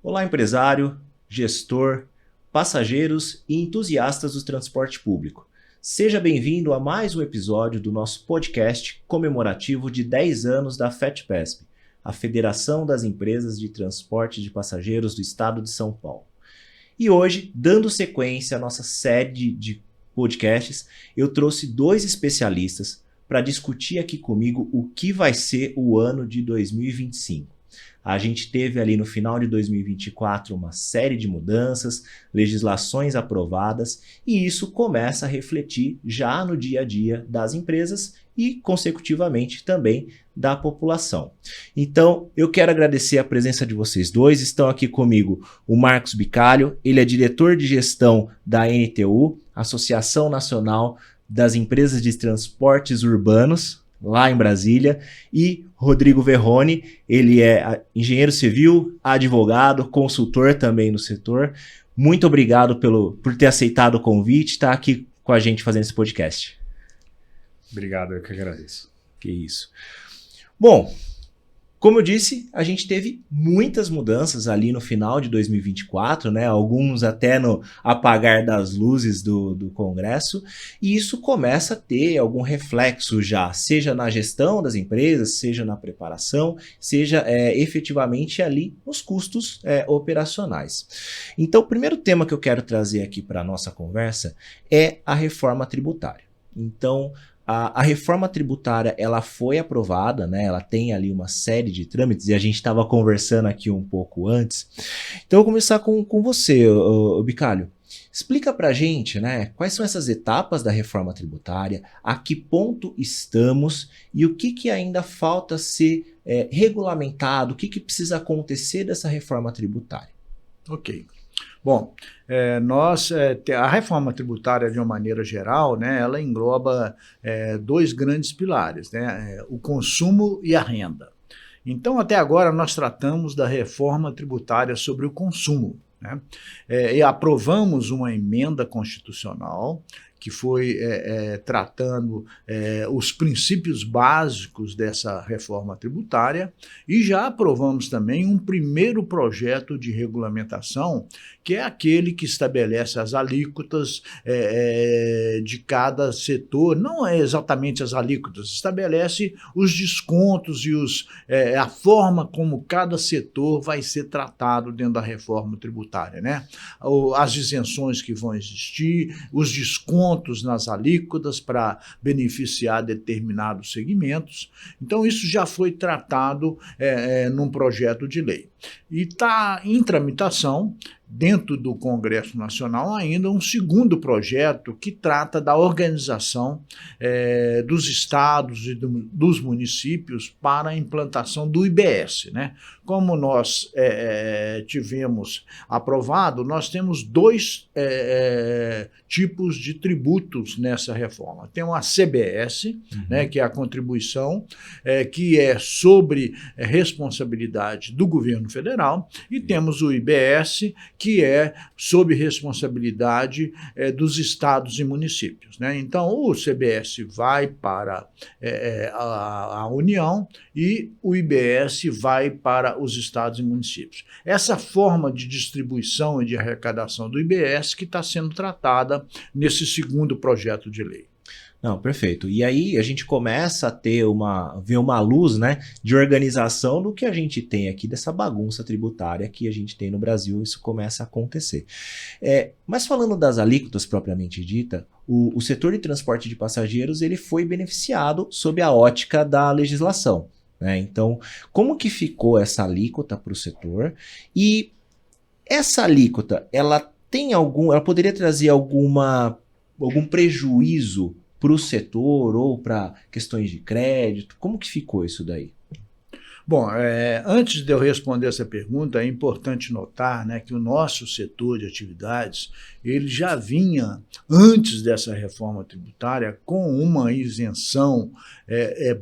Olá, empresário, gestor, passageiros e entusiastas do transporte público. Seja bem-vindo a mais um episódio do nosso podcast comemorativo de 10 anos da FETPESP, a Federação das Empresas de Transporte de Passageiros do Estado de São Paulo. E hoje, dando sequência à nossa série de podcasts, eu trouxe 2 especialistas para discutir aqui comigo o que vai ser o ano de 2025. A gente teve ali no final de 2024 uma série de mudanças, legislações aprovadas, e isso começa a refletir já no dia a dia das empresas e, consecutivamente, também da população. Então, eu quero agradecer a presença de vocês dois. Estão aqui comigo o Marcos Bicalho, ele é diretor de gestão da NTU, Associação Nacional das Empresas de Transportes Urbanos, lá em Brasília, e Rodrigo Verrone, ele é engenheiro civil, advogado, consultor também no setor. Muito obrigado por ter aceitado o convite, estar aqui com a gente fazendo esse podcast. Obrigado, eu que agradeço. Que isso. Bom, como eu disse, a gente teve muitas mudanças ali no final de 2024, né? Alguns até no apagar das luzes do Congresso, e isso começa a ter algum reflexo já, seja na gestão das empresas, seja na preparação, seja efetivamente ali nos custos operacionais. Então, o primeiro tema que eu quero trazer aqui para a nossa conversa é a reforma tributária. Então, a reforma tributária, ela foi aprovada, né? Ela tem ali uma série de trâmites, e a gente estava conversando aqui um pouco antes. Então, eu vou começar com você, Bicalho. Explica pra gente, né, quais são essas etapas da reforma tributária, a que ponto estamos e o que ainda falta ser regulamentado, o que precisa acontecer dessa reforma tributária. Ok. Bom, a reforma tributária, de uma maneira geral, né, ela engloba 2 grandes pilares, né, o consumo e a renda. Então, até agora, nós tratamos da reforma tributária sobre o consumo, né, e aprovamos uma emenda constitucional que foi tratando os princípios básicos dessa reforma tributária, e já aprovamos também um primeiro projeto de regulamentação, que é aquele que estabelece as alíquotas de cada setor. Não é exatamente as alíquotas, estabelece os descontos e a forma como cada setor vai ser tratado dentro da reforma tributária, né? As isenções que vão existir, os descontos nas alíquotas para beneficiar determinados segmentos. Então, isso já foi tratado num projeto de lei. E está em tramitação, dentro do Congresso Nacional, ainda um segundo projeto que trata da organização dos estados e dos municípios para a implantação do IBS, né? Como nós tivemos aprovado, nós temos 2 tipos de tributos nessa reforma. Tem uma CBS, né, que é a contribuição, que é sobre responsabilidade do governo federal, e temos o IBS, que é sob responsabilidade dos estados e municípios, né? Então, o CBS vai para a União e o IBS vai para os estados e municípios. Essa forma de distribuição e de arrecadação do IBS que está sendo tratada nesse segundo projeto de lei. Não, perfeito. E aí a gente começa a ver uma luz, né, de organização do que a gente tem aqui, dessa bagunça tributária que a gente tem no Brasil. Isso começa a acontecer. Mas falando das alíquotas propriamente dita, o setor de transporte de passageiros ele foi beneficiado sob a ótica da legislação, né? Então, como que ficou essa alíquota para o setor? E essa alíquota, ela poderia trazer algum prejuízo para o setor ou para questões de crédito? Como que ficou isso daí? Bom, antes de eu responder essa pergunta, é importante notar, né, que o nosso setor de atividades ele já vinha, antes dessa reforma tributária, com uma isenção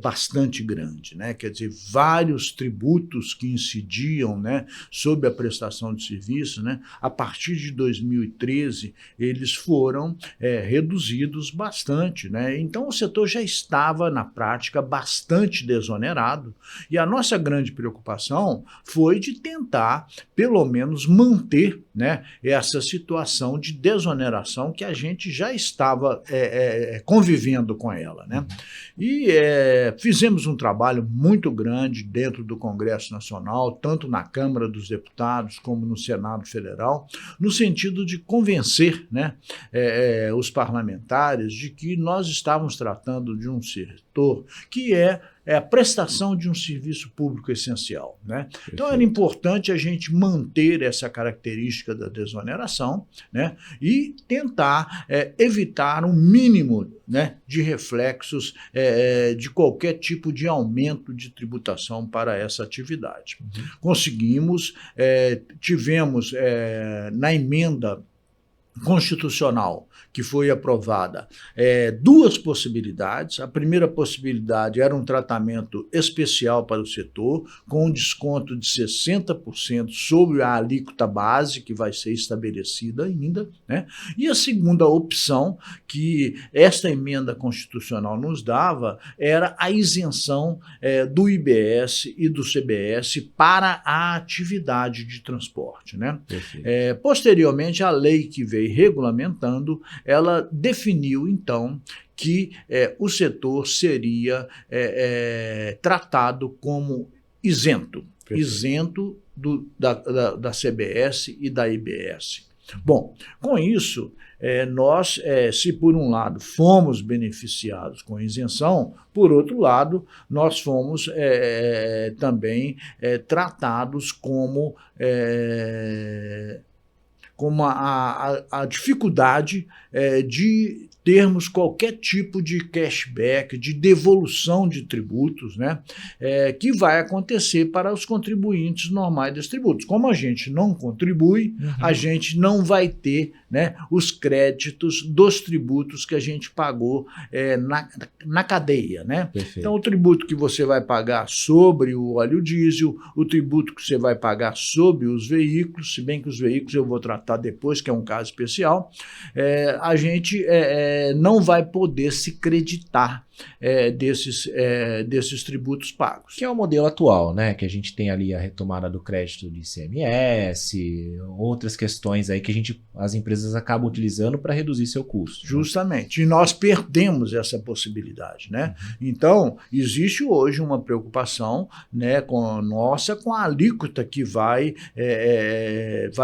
bastante grande, né? Quer dizer, vários tributos que incidiam, né, sobre a prestação de serviço, né, a partir de 2013, eles foram reduzidos bastante, né? Então, o setor já estava, na prática, bastante desonerado, e a nossa grande preocupação foi de tentar, pelo menos, manter, né, essa situação de desoneração que a gente já estava convivendo com ela, né? E fizemos um trabalho muito grande dentro do Congresso Nacional, tanto na Câmara dos Deputados como no Senado Federal, no sentido de convencer, né, os parlamentares de que nós estávamos tratando de um setor que é a prestação de um serviço público essencial, né? Então, era importante a gente manter essa característica da desoneração, né, e tentar evitar um mínimo, né, de reflexos de qualquer tipo de aumento de tributação para essa atividade. Conseguimos, tivemos na emenda constitucional que foi aprovada, duas possibilidades. A primeira possibilidade era um tratamento especial para o setor, com um desconto de 60% sobre a alíquota base, que vai ser estabelecida ainda, né? E a segunda opção que esta emenda constitucional nos dava era a isenção do IBS e do CBS para a atividade de transporte, né? Posteriormente, a lei que veio regulamentando, ela definiu, então, que o setor seria tratado como isento, isento da CBS e da IBS. Bom, com isso, nós, se por um lado fomos beneficiados com isenção, por outro lado, nós fomos também tratados como a dificuldade de termos qualquer tipo de cashback, de devolução de tributos, né, que vai acontecer para os contribuintes normais dos tributos. Como a gente não contribui, a gente não vai ter, né, os créditos dos tributos que a gente pagou na cadeia, né? Então, o tributo que você vai pagar sobre o óleo diesel, o tributo que você vai pagar sobre os veículos, se bem que os veículos eu vou tratar depois, que é um caso especial, a gente não vai poder se creditar desses tributos pagos. Que é o modelo atual, né? Que a gente tem ali a retomada do crédito de ICMS, outras questões aí que as empresas acabam utilizando para reduzir seu custo. Justamente. Né? E nós perdemos essa possibilidade, né? Então, existe hoje uma preocupação, né, com a alíquota que vai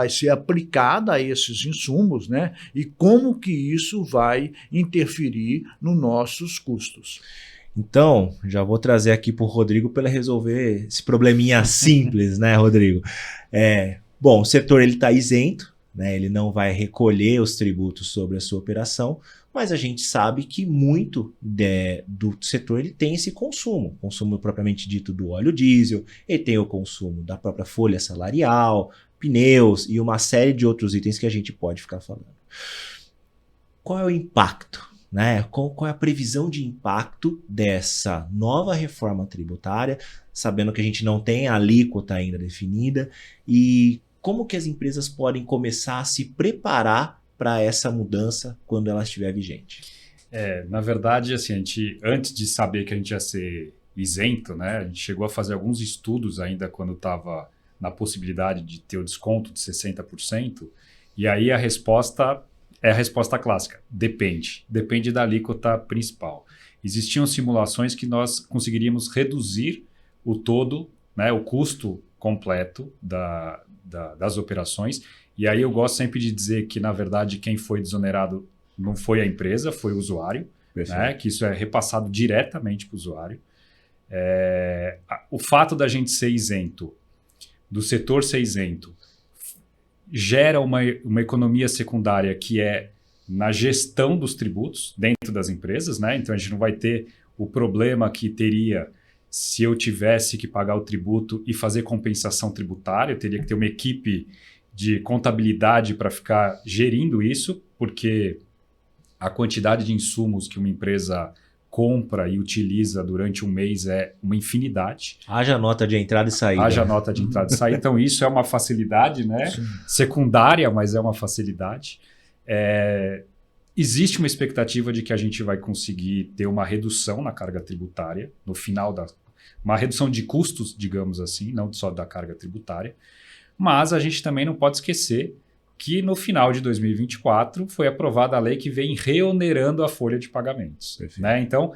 ser aplicada a esses insumos, né? E como que isso vai interferir nos nossos custos. Então, já vou trazer aqui para o Rodrigo para ele resolver esse probleminha simples, né, Rodrigo? Bom, o setor está isento, né, ele não vai recolher os tributos sobre a sua operação, mas a gente sabe que muito do setor ele tem esse consumo propriamente dito do óleo diesel, ele tem o consumo da própria folha salarial, pneus e uma série de outros itens que a gente pode ficar falando. Qual é o impacto? Né? Qual é a previsão de impacto dessa nova reforma tributária, sabendo que a gente não tem a alíquota ainda definida, e como que as empresas podem começar a se preparar para essa mudança quando ela estiver vigente? Na verdade, assim, antes de saber que a gente ia ser isento, né, a gente chegou a fazer alguns estudos ainda quando estava na possibilidade de ter o desconto de 60%, e aí a resposta é a resposta clássica, depende da alíquota principal. Existiam simulações que nós conseguiríamos reduzir o todo, né, o custo completo das operações, e aí eu gosto sempre de dizer que, na verdade, quem foi desonerado não foi a empresa, foi o usuário, né, que isso é repassado diretamente para o usuário. O fato da gente ser isento, do setor ser isento, gera uma economia secundária que é na gestão dos tributos dentro das empresas, né? Então a gente não vai ter o problema que teria se eu tivesse que pagar o tributo e fazer compensação tributária, eu teria que ter uma equipe de contabilidade para ficar gerindo isso, porque a quantidade de insumos que uma empresa compra e utiliza durante um mês é uma infinidade. Haja nota de entrada e saída. Haja nota de entrada e saída. Então, isso é uma facilidade, né? Secundária, mas é uma facilidade. Existe uma expectativa de que a gente vai conseguir ter uma redução na carga tributária, no final uma redução de custos, digamos assim, não só da carga tributária, mas a gente também não pode esquecer que no final de 2024 foi aprovada a lei que vem reonerando a folha de pagamentos. Né? Então,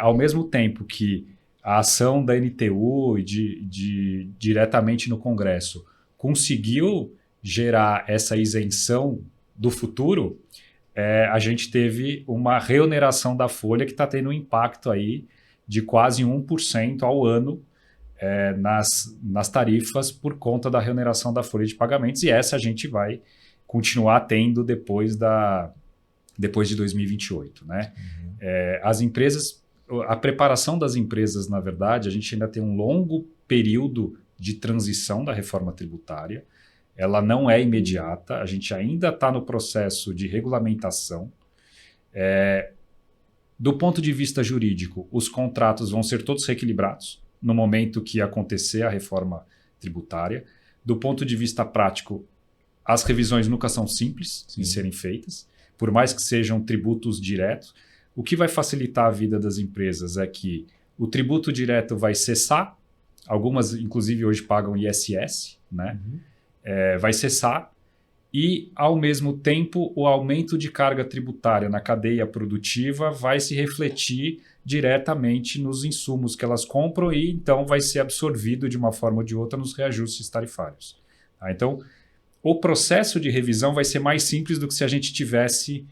ao mesmo tempo que a ação da NTU diretamente no Congresso conseguiu gerar essa isenção do futuro, a gente teve uma reoneração da folha que está tendo um impacto aí de quase 1% ao ano nas tarifas por conta da reoneração da folha de pagamentos, e essa a gente vai continuar tendo depois de 2028. Né? As empresas, a preparação das empresas, na verdade, a gente ainda tem um longo período de transição da reforma tributária. Ela não é imediata, a gente ainda está no processo de regulamentação. Do ponto de vista jurídico, os contratos vão ser todos reequilibrados no momento que acontecer a reforma tributária. Do ponto de vista prático, as revisões nunca são simples de serem feitas, por mais que sejam tributos diretos. O que vai facilitar a vida das empresas é que o tributo direto vai cessar, algumas inclusive hoje pagam ISS, né? Vai cessar, e ao mesmo tempo o aumento de carga tributária na cadeia produtiva vai se refletir diretamente nos insumos que elas compram e então vai ser absorvido de uma forma ou de outra nos reajustes tarifários. Tá? Então, o processo de revisão vai ser mais simples do que se a gente tivesse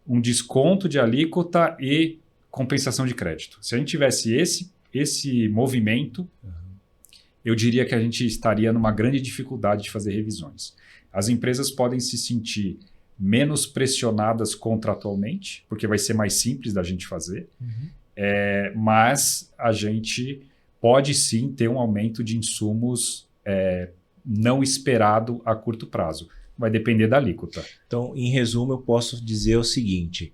um desconto de alíquota e compensação de crédito. Se a gente tivesse esse movimento, eu diria que a gente estaria numa grande dificuldade de fazer revisões. As empresas podem se sentir menos pressionadas contratualmente, porque vai ser mais simples da gente fazer, mas a gente pode sim ter um aumento de insumos não esperado a curto prazo. Vai depender da alíquota. Então, em resumo, eu posso dizer o seguinte: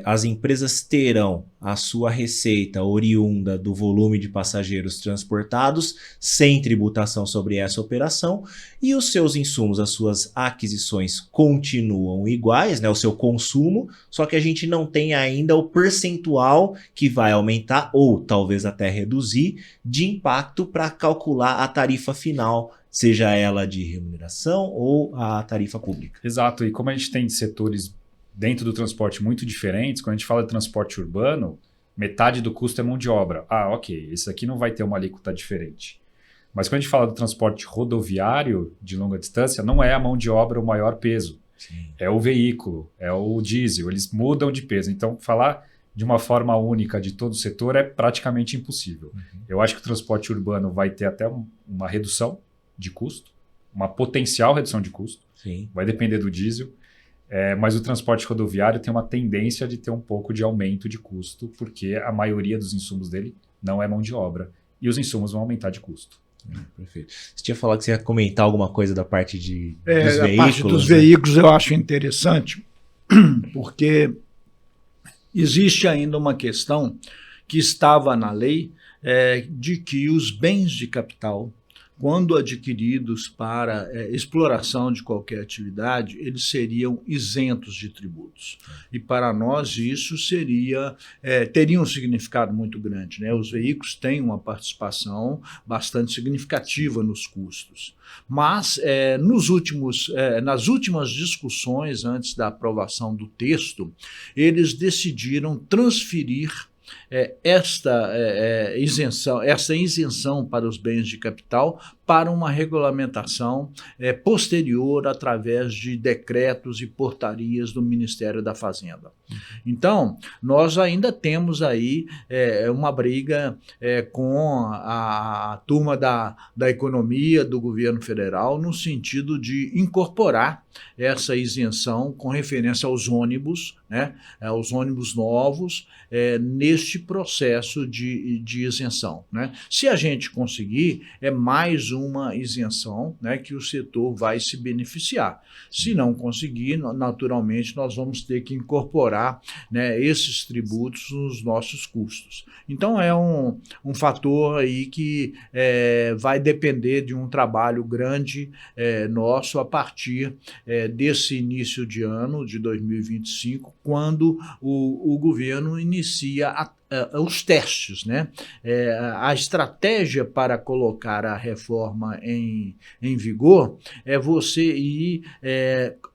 as empresas terão a sua receita oriunda do volume de passageiros transportados sem tributação sobre essa operação, e os seus insumos, as suas aquisições continuam iguais, né, o seu consumo, só que a gente não tem ainda o percentual que vai aumentar ou talvez até reduzir de impacto para calcular a tarifa final, seja ela de remuneração ou a tarifa pública. Exato, e como a gente tem setores dentro do transporte muito diferentes, quando a gente fala de transporte urbano, metade do custo é mão de obra. Ok, esse aqui não vai ter uma alíquota diferente. Mas quando a gente fala do transporte rodoviário de longa distância, não é a mão de obra o maior peso. Sim. É o veículo, é o diesel, eles mudam de peso. Então, falar de uma forma única de todo o setor é praticamente impossível. Eu acho que o transporte urbano vai ter até uma redução de custo, uma potencial redução de custo. Sim. Vai depender do diesel. Mas o transporte rodoviário tem uma tendência de ter um pouco de aumento de custo, porque a maioria dos insumos dele não é mão de obra. E os insumos vão aumentar de custo. Perfeito. Você tinha falado que você ia comentar alguma coisa da parte dos veículos. A parte dos veículos eu acho interessante, porque existe ainda uma questão que estava na lei, de que os bens de capital, quando adquiridos para exploração de qualquer atividade, eles seriam isentos de tributos. E para nós isso teria um significado muito grande. Né? Os veículos têm uma participação bastante significativa nos custos. Mas nas últimas discussões, antes da aprovação do texto, eles decidiram transferir essa isenção para os bens de capital para uma regulamentação posterior através de decretos e portarias do Ministério da Fazenda. Então, nós ainda temos aí uma briga com a turma da economia do governo federal no sentido de incorporar essa isenção com referência aos ônibus, né, aos ônibus novos, neste processo de isenção, né? Se a gente conseguir, é mais uma isenção, né, que o setor vai se beneficiar. Se não conseguir, naturalmente, nós vamos ter que incorporar, né, esses tributos nos nossos custos. Então, é um fator aí que vai depender de um trabalho grande nosso a partir desse início de ano, de 2025, quando o governo inicia os testes, né? A estratégia para colocar a reforma em vigor é você ir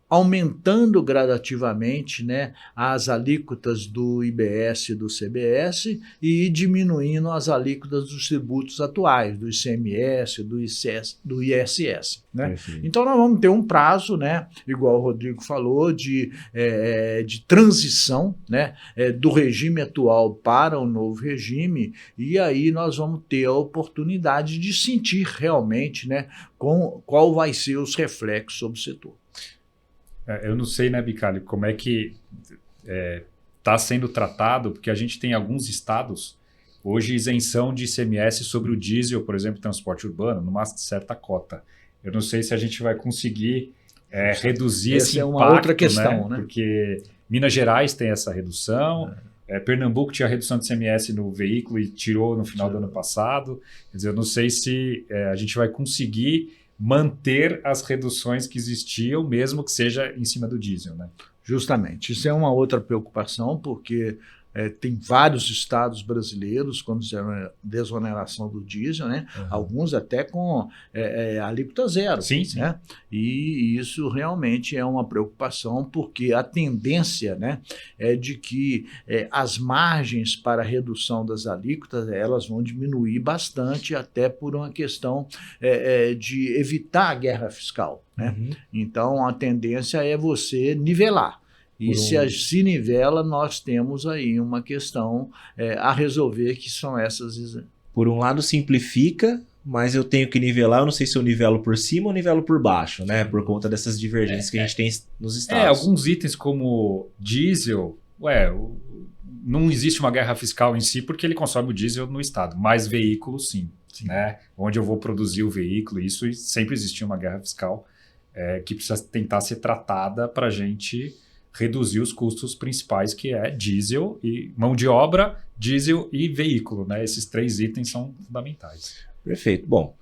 aumentando gradativamente, né, as alíquotas do IBS e do CBS e diminuindo as alíquotas dos tributos atuais, do ICMS, do ISS. Né? Então, nós vamos ter um prazo, né, igual o Rodrigo falou, de transição, né, do regime atual para o novo regime, e aí nós vamos ter a oportunidade de sentir realmente, né, qual vai ser os reflexos sobre o setor. Eu não sei, né, Bicalho, como é que está sendo tratado, porque a gente tem alguns estados, hoje, isenção de ICMS sobre o diesel, por exemplo, transporte urbano, numa certa cota. Eu não sei se a gente vai conseguir reduzir esse impacto. Essa é uma outra questão, né? Porque Minas Gerais tem essa redução, Pernambuco tinha redução de ICMS no veículo e tirou no final do ano passado. Quer dizer, eu não sei se a gente vai conseguir manter as reduções que existiam, mesmo que seja em cima do diesel, né? Justamente. Isso é uma outra preocupação, porque tem vários estados brasileiros com desoneração do diesel, né? Uhum. Alguns até com alíquota zero. Sim, né? E isso realmente é uma preocupação, porque a tendência, né, é de que as margens para a redução das alíquotas elas vão diminuir bastante, até por uma questão de evitar a guerra fiscal. Né? Uhum. Então, a tendência é você nivelar. E se nivela, nós temos aí uma questão a resolver, que são essas. Por um lado, simplifica, mas eu tenho que nivelar. Eu não sei se eu nivelo por cima ou nivelo por baixo, né? Por conta dessas divergências que a gente tem nos estados. Alguns itens como diesel, não existe uma guerra fiscal em si, porque ele consome o diesel no estado, mas veículo sim. Né? Onde eu vou produzir o veículo, isso sempre existia uma guerra fiscal que precisa tentar ser tratada para a gente reduzir os custos principais, que é diesel e mão de obra, diesel e veículo, né? Esses 3 itens são fundamentais. Perfeito. Bom,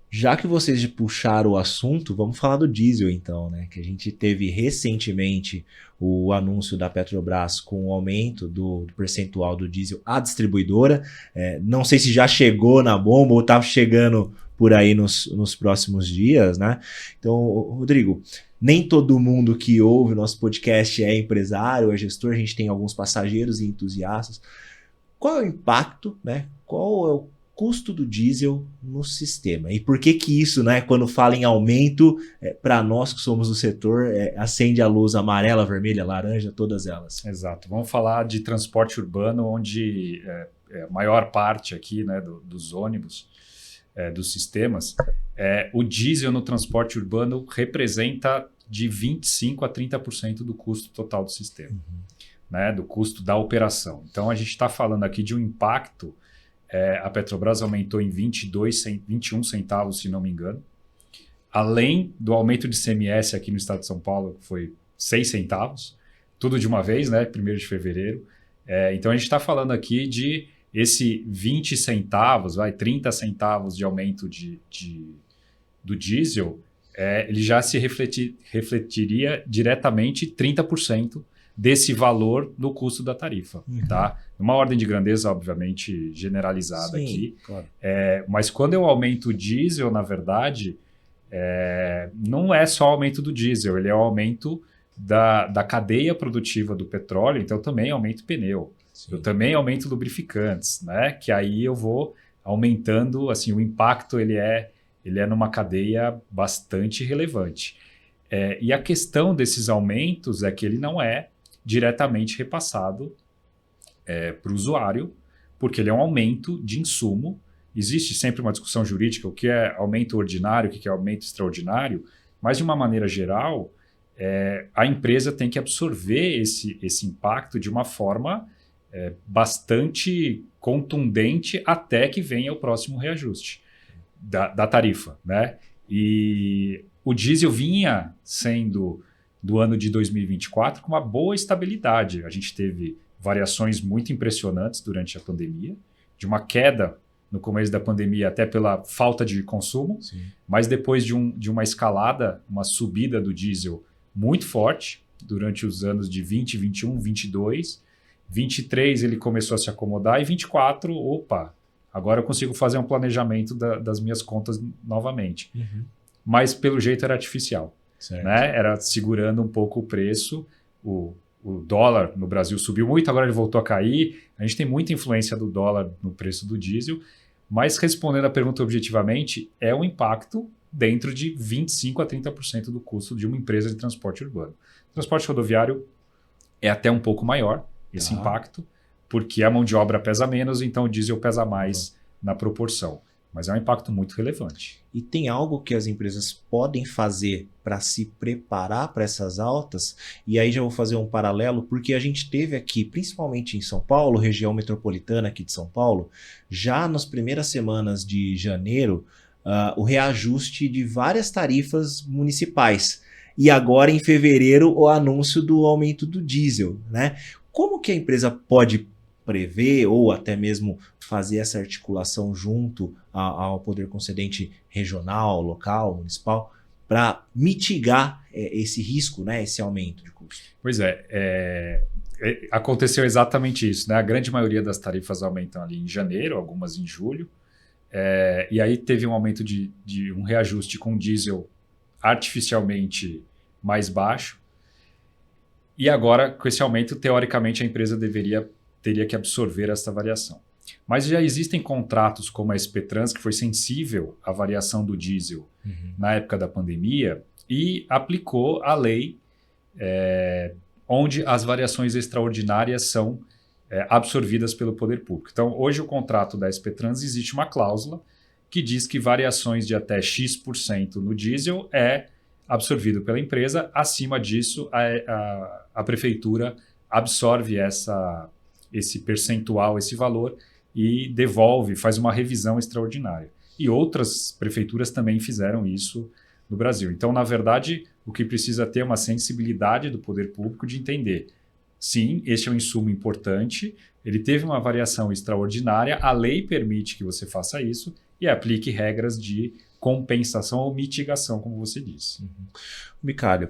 já que vocês puxaram o assunto, vamos falar do diesel então, né? Que a gente teve recentemente o anúncio da Petrobras com o aumento do percentual do diesel à distribuidora. Não sei se já chegou na bomba ou está chegando por aí nos próximos dias, né? Então, Rodrigo, nem todo mundo que ouve o nosso podcast é empresário, é gestor, a gente tem alguns passageiros e entusiastas. Qual é o impacto, né? Qual é o custo do diesel no sistema? E por que isso, né, quando fala em aumento, para nós que somos do setor, acende a luz amarela, vermelha, laranja, todas elas? Exato. Vamos falar de transporte urbano, onde a maior parte aqui, né, dos ônibus, dos sistemas, o diesel no transporte urbano representa de 25% a 30% do custo total do sistema, né, do custo da operação. Então, a gente está falando aqui de um impacto. A Petrobras aumentou em 21 centavos, se não me engano, além do aumento de ICMS aqui no estado de São Paulo, que foi 6 centavos, tudo de uma vez, né, 1º de fevereiro. Então, a gente está falando aqui de esse 20 centavos, 30 centavos de aumento do diesel, ele já se refletiria diretamente 30% desse valor no custo da tarifa. Tá? Numa ordem de grandeza, obviamente, generalizada. Sim, aqui. Claro. Mas quando eu aumento o diesel, na verdade, não é só o aumento do diesel, ele é o aumento da cadeia produtiva do petróleo, então também aumento o pneu. Sim. Eu também aumento lubrificantes, né? Que aí eu vou aumentando, assim, o impacto ele é ele é numa cadeia bastante relevante. E a questão desses aumentos é que ele não é diretamente repassado para o usuário, porque ele é um aumento de insumo. Existe sempre uma discussão jurídica, o que é aumento ordinário, o que é aumento extraordinário, mas de uma maneira geral, a empresa tem que absorver esse impacto de uma forma bastante contundente até que venha o próximo reajuste da tarifa, né? E o diesel vinha sendo, do ano de 2024, com uma boa estabilidade. A gente teve variações muito impressionantes durante a pandemia, de uma queda no começo da pandemia até pela falta de consumo, Sim. mas depois de uma escalada, uma subida do diesel muito forte durante os anos de 20, 21, 22. 23 ele começou a se acomodar e 24, opa, agora eu consigo fazer um planejamento das minhas contas novamente. Uhum. Mas pelo jeito era artificial, Certo. né? Era segurando um pouco o preço. O dólar no Brasil subiu muito, agora ele voltou a cair. A gente tem muita influência do dólar no preço do diesel, mas respondendo a pergunta objetivamente, é um impacto dentro de 25% a 30% do custo de uma empresa de transporte urbano. Transporte rodoviário é até um pouco maior esse impacto, porque a mão de obra pesa menos, então o diesel pesa mais na proporção. Mas é um impacto muito relevante. E tem algo que as empresas podem fazer para se preparar para essas altas? E aí já vou fazer um paralelo, porque a gente teve aqui, principalmente em São Paulo, região metropolitana aqui de São Paulo, já nas primeiras semanas de janeiro, o reajuste de várias tarifas municipais. E agora, em fevereiro, o anúncio do aumento do diesel, né? Como que a empresa pode prever ou até mesmo fazer essa articulação junto ao poder concedente regional, local, municipal, para mitigar esse risco, né, esse aumento de custo? Pois aconteceu exatamente isso, né? A grande maioria das tarifas aumentam ali em janeiro, algumas em julho, e aí teve um aumento de um reajuste com diesel artificialmente mais baixo, e agora, com esse aumento, teoricamente, a empresa teria que absorver essa variação. Mas já existem contratos como a SP Trans, que foi sensível à variação do diesel na época da pandemia e aplicou a lei onde as variações extraordinárias são absorvidas pelo poder público. Então, hoje o contrato da SP Trans existe uma cláusula que diz que variações de até X% no diesel é absorvido pela empresa. Acima disso, a prefeitura absorve esse percentual, esse valor, e devolve, faz uma revisão extraordinária. E outras prefeituras também fizeram isso no Brasil. Então, na verdade, o que precisa ter é uma sensibilidade do poder público de entender, sim, este é um insumo importante, ele teve uma variação extraordinária, a lei permite que você faça isso e aplique regras de compensação ou mitigação, como você disse. Micálio,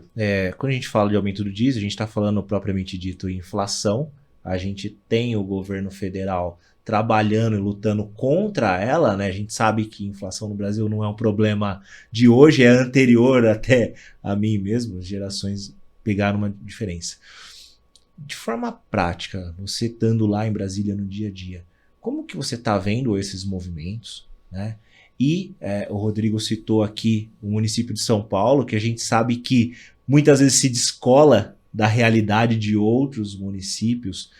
quando a gente fala de aumento do diesel, a gente está falando propriamente dito em inflação. A gente tem o governo federal trabalhando e lutando contra ela, né? A gente sabe que inflação no Brasil não é um problema de hoje, é anterior até a mim mesmo, as gerações pegaram uma diferença. De forma prática, você estando lá em Brasília no dia a dia, como que você está vendo esses movimentos, né? E o Rodrigo citou aqui o município de São Paulo, que a gente sabe que muitas vezes se descola da realidade de outros municípios.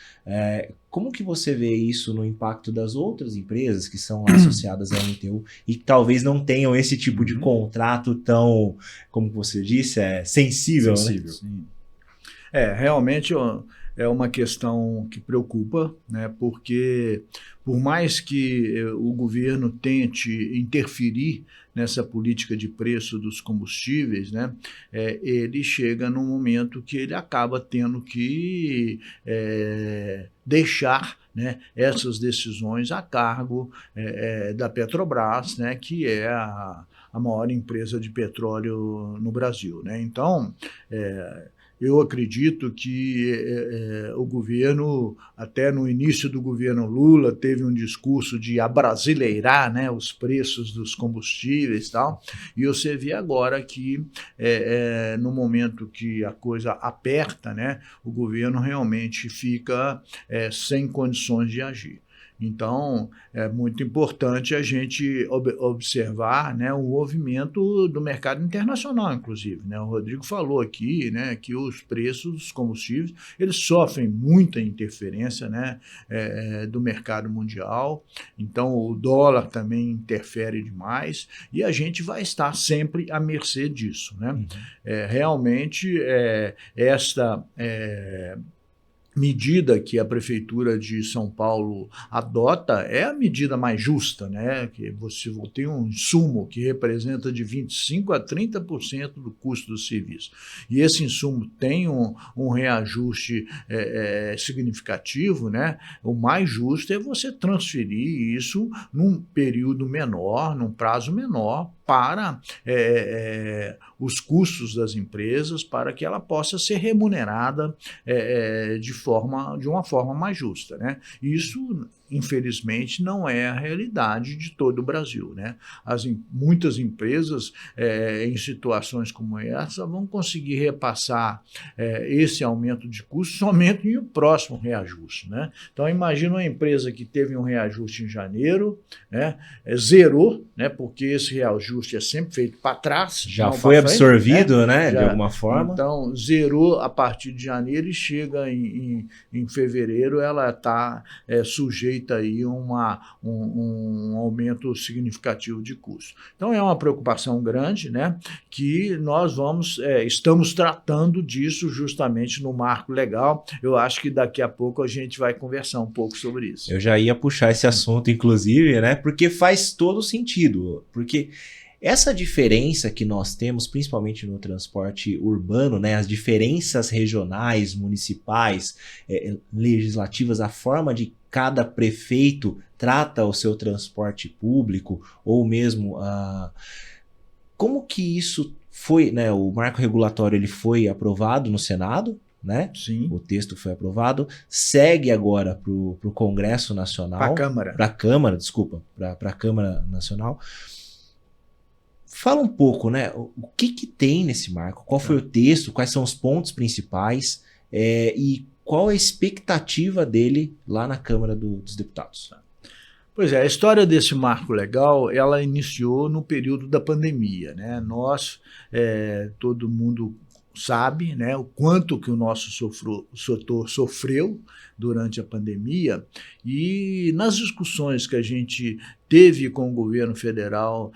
Como que você vê isso no impacto das outras empresas que são lá associadas à MTU e que talvez não tenham esse tipo de contrato tão, como você disse, sensível, né? Sim. Realmente é uma questão que preocupa, né? Porque por mais que o governo tente interferir nessa política de preço dos combustíveis, né, ele chega num momento que ele acaba tendo que deixar, né, essas decisões a cargo da Petrobras, né, que é a maior empresa de petróleo no Brasil, né? Então, eu acredito que o governo, até no início do governo Lula, teve um discurso de abrasileirar, né, os preços dos combustíveis e tal, e você vê agora que no momento que a coisa aperta, né, o governo realmente fica sem condições de agir. Então, é muito importante a gente observar, né, o movimento do mercado internacional, inclusive, né? O Rodrigo falou aqui, né, que os preços dos combustíveis eles sofrem muita interferência, né, do mercado mundial. Então, o dólar também interfere demais e a gente vai estar sempre à mercê disso, né? Realmente, esta medida que a Prefeitura de São Paulo adota é a medida mais justa, né? Que você tem um insumo que representa de 25% a 30% do custo do serviço. E esse insumo tem um reajuste significativo, né? O mais justo é você transferir isso num período menor, num prazo menor, para os custos das empresas, para que ela possa ser remunerada de uma forma mais justa, né? Isso, infelizmente, não é a realidade de todo o Brasil, né? Muitas empresas, em situações como essa, vão conseguir repassar esse aumento de custo somente no próximo reajuste, né? Então, imagina uma empresa que teve um reajuste em janeiro, né? Zerou, né? Porque esse reajuste é sempre feito para trás. Já foi absorvido, né? De alguma forma. Então, zerou a partir de janeiro e chega em fevereiro, ela está sujeita aí a um aumento significativo de custo. Então, é uma preocupação grande, né? Que nós estamos tratando disso justamente no marco legal. Eu acho que daqui a pouco a gente vai conversar um pouco sobre isso. Eu já ia puxar esse assunto, inclusive, né? Porque faz todo sentido. Porque essa diferença que nós temos, principalmente no transporte urbano, né, as diferenças regionais, municipais, legislativas, a forma de cada prefeito trata o seu transporte público, ou mesmo como que isso foi, né, o marco regulatório ele foi aprovado no Senado, né? Sim. O texto foi aprovado, segue agora para o Congresso Nacional. Para a Câmara. Para a Câmara, desculpa, para a Câmara Nacional. Fala um pouco, né? O que tem nesse marco? Qual foi o texto? Quais são os pontos principais? E qual a expectativa dele lá na Câmara dos Deputados? Pois é, a história desse marco legal, ela iniciou no período da pandemia, né? Todo mundo sabe, né, o quanto que o nosso setor sofreu durante a pandemia, e nas discussões que a gente teve com o governo federal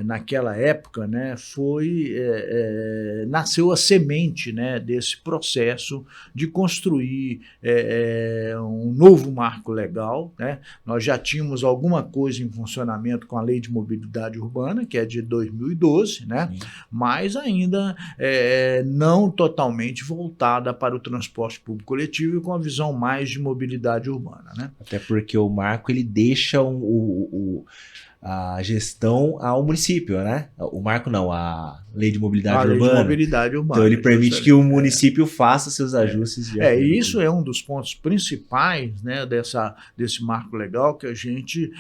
naquela época, né, nasceu a semente, né, desse processo de construir um novo marco legal, né? Nós já tínhamos alguma coisa em funcionamento com a Lei de Mobilidade Urbana, que é de 2012, né? Mas ainda não totalmente voltada para o transporte público coletivo e com a visão mais de mobilidade urbana, né? Até porque o marco ele deixa a gestão ao município, né? O marco não, a Lei de Mobilidade Urbana. Lei de Mobilidade Urbana. Então ele permite que o município faça seus ajustes. E isso é um dos pontos principais, né, desse marco legal, que a gente,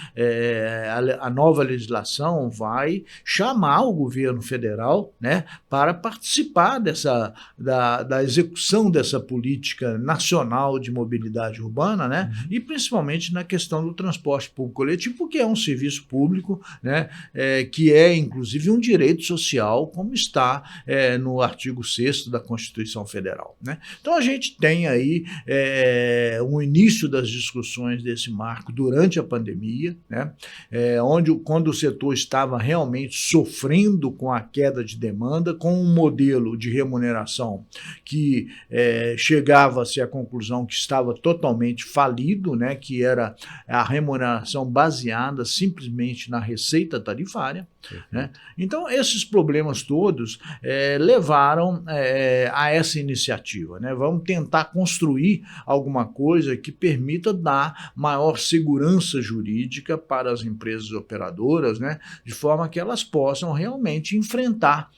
a nova legislação vai chamar o governo federal, né, para participar da execução dessa política nacional de mobilidade urbana, né, e principalmente na questão do transporte público coletivo, porque é um serviço público, né, que é inclusive um direito social, como está no artigo 6º da Constituição Federal, né? Então a gente tem aí um início das discussões desse marco durante a pandemia, né? Quando o setor estava realmente sofrendo com a queda de demanda, com um modelo de remuneração que chegava-se à conclusão que estava totalmente falido, né? Que era a remuneração baseada simplesmente na receita tarifária, né? Então esses problemas todos levaram a essa iniciativa, né? Vamos tentar construir alguma coisa que permita dar maior segurança jurídica para as empresas operadoras, né? De forma que elas possam realmente enfrentar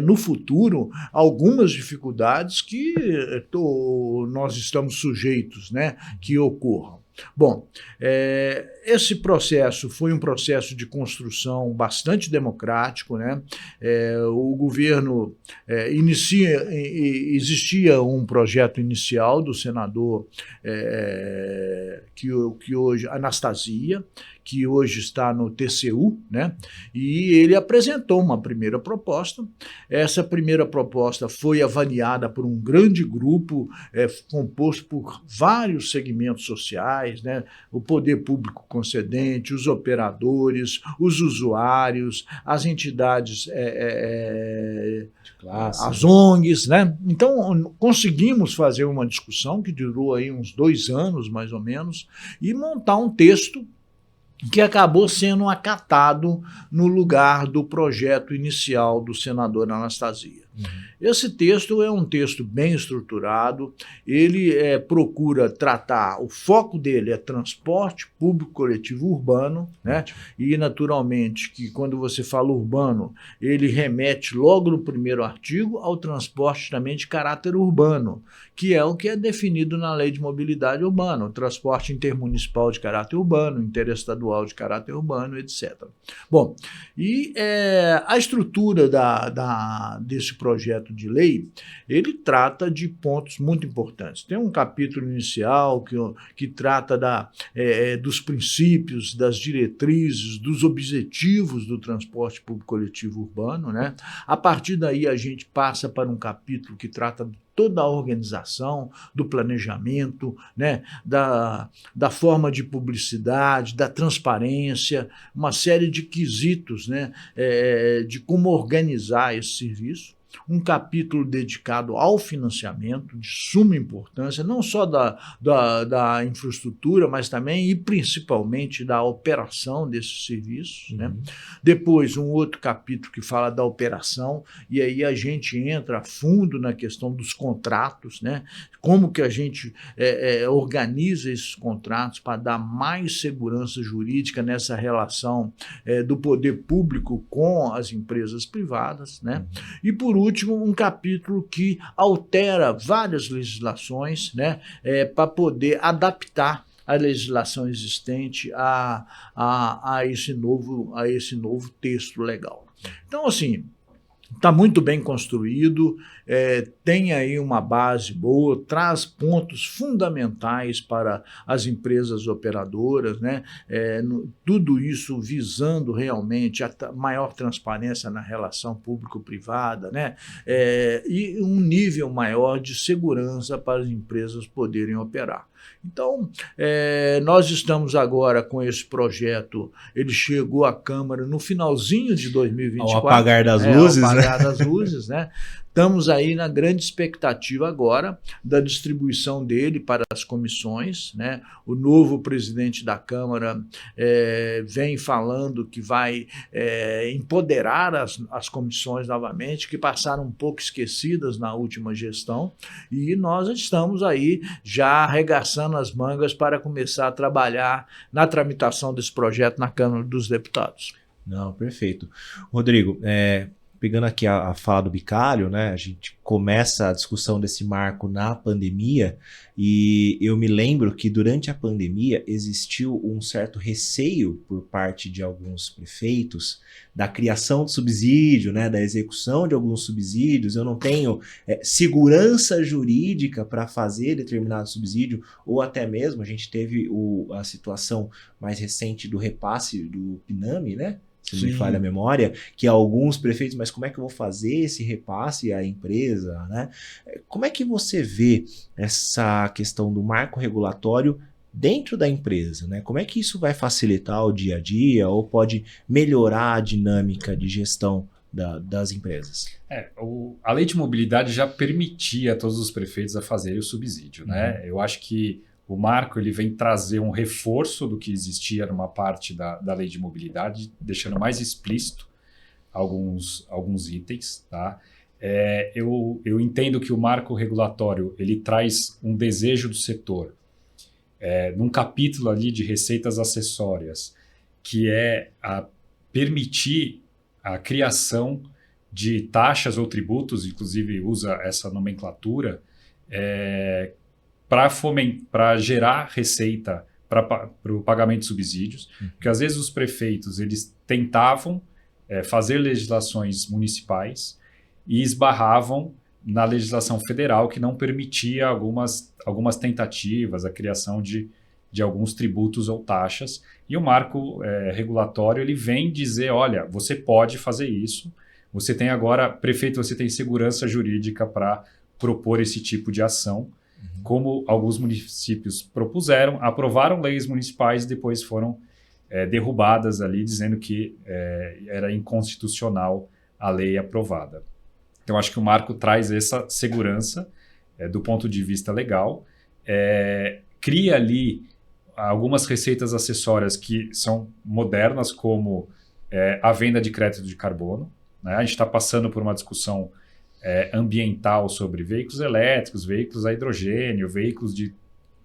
no futuro algumas dificuldades que nós estamos sujeitos, né? Que ocorram. Bom, esse processo foi um processo de construção bastante democrático, né? O governo existia um projeto inicial do senador que hoje, Anastasia, que hoje está no TCU, né? E ele apresentou uma primeira proposta. Essa primeira proposta foi avaliada por um grande grupo composto por vários segmentos sociais, né? O poder público concedente, os operadores, os usuários, as entidades, as ONGs, né? Então, conseguimos fazer uma discussão que durou aí uns 2 anos, mais ou menos, e montar um texto que acabou sendo acatado no lugar do projeto inicial do senador Anastasia. Esse texto é um texto bem estruturado, ele procura tratar, o foco dele é transporte público coletivo urbano, né? E naturalmente que quando você fala urbano, ele remete logo no primeiro artigo ao transporte também de caráter urbano, que é o que é definido na Lei de Mobilidade Urbana, o transporte intermunicipal de caráter urbano, interestadual de caráter urbano, etc. Bom, e a estrutura desse projeto de lei, ele trata de pontos muito importantes. Tem um capítulo inicial que trata dos princípios, das diretrizes, dos objetivos do transporte público coletivo urbano, né? A partir daí a gente passa para um capítulo que trata de toda a organização, do planejamento, né, da forma de publicidade, da transparência, uma série de quesitos, né, de como organizar esse serviço. Um capítulo dedicado ao financiamento, de suma importância, não só da infraestrutura, mas também e principalmente da operação desses serviços, né? Depois, um outro capítulo que fala da operação, e aí a gente entra a fundo na questão dos contratos, né? Como que a gente organiza esses contratos para dar mais segurança jurídica nessa relação do poder público com as empresas privadas, né? E, por último, um capítulo que altera várias legislações, né, para poder adaptar a legislação existente a esse novo texto legal. Então, assim, está muito bem construído, tem aí uma base boa, traz pontos fundamentais para as empresas operadoras, né? Tudo isso visando realmente a maior transparência na relação público-privada, né? E um nível maior de segurança para as empresas poderem operar. Então, nós estamos agora com esse projeto, ele chegou à Câmara no finalzinho de 2024. Ao apagar das luzes, ao apagar das luzes, né? Estamos aí na grande expectativa agora da distribuição dele para as comissões, né? O novo presidente da Câmara vem falando que vai empoderar as comissões novamente, que passaram um pouco esquecidas na última gestão, e nós estamos aí já arregaçando as mangas para começar a trabalhar na tramitação desse projeto na Câmara dos Deputados. Não, perfeito. Rodrigo, pegando aqui a fala do Bicalho, né, a gente começa a discussão desse marco na pandemia, e eu me lembro que durante a pandemia existiu um certo receio por parte de alguns prefeitos da criação de subsídio, né, da execução de alguns subsídios. Eu não tenho segurança jurídica para fazer determinado subsídio, ou até mesmo a gente teve a situação mais recente do repasse do PNAME, né? Se não me falha a memória, que alguns prefeitos, mas como é que eu vou fazer esse repasse à empresa, né? Como é que você vê essa questão do marco regulatório dentro da empresa, né? Como é que isso vai facilitar o dia a dia ou pode melhorar a dinâmica de gestão das empresas? A lei de mobilidade já permitia a todos os prefeitos a fazerem o subsídio, né? Eu acho que o marco ele vem trazer um reforço do que existia numa parte da lei de mobilidade, deixando mais explícito alguns itens. Tá? Eu entendo que o marco regulatório ele traz um desejo do setor, num capítulo ali de receitas acessórias, que é permitir a criação de taxas ou tributos, inclusive usa essa nomenclatura, para gerar receita para o pagamento de subsídios, porque às vezes os prefeitos eles tentavam fazer legislações municipais e esbarravam na legislação federal que não permitia algumas tentativas, a criação de alguns tributos ou taxas. E o marco regulatório ele vem dizer, olha, você pode fazer isso, você tem agora, prefeito, você tem segurança jurídica para propor esse tipo de ação, como alguns municípios propuseram, aprovaram leis municipais e depois foram derrubadas ali, dizendo que era inconstitucional a lei aprovada. Então, acho que o marco traz essa segurança do ponto de vista legal, cria ali algumas receitas acessórias que são modernas, como a venda de crédito de carbono, né? A gente está passando por uma discussão ambiental sobre veículos elétricos, veículos a hidrogênio, veículos de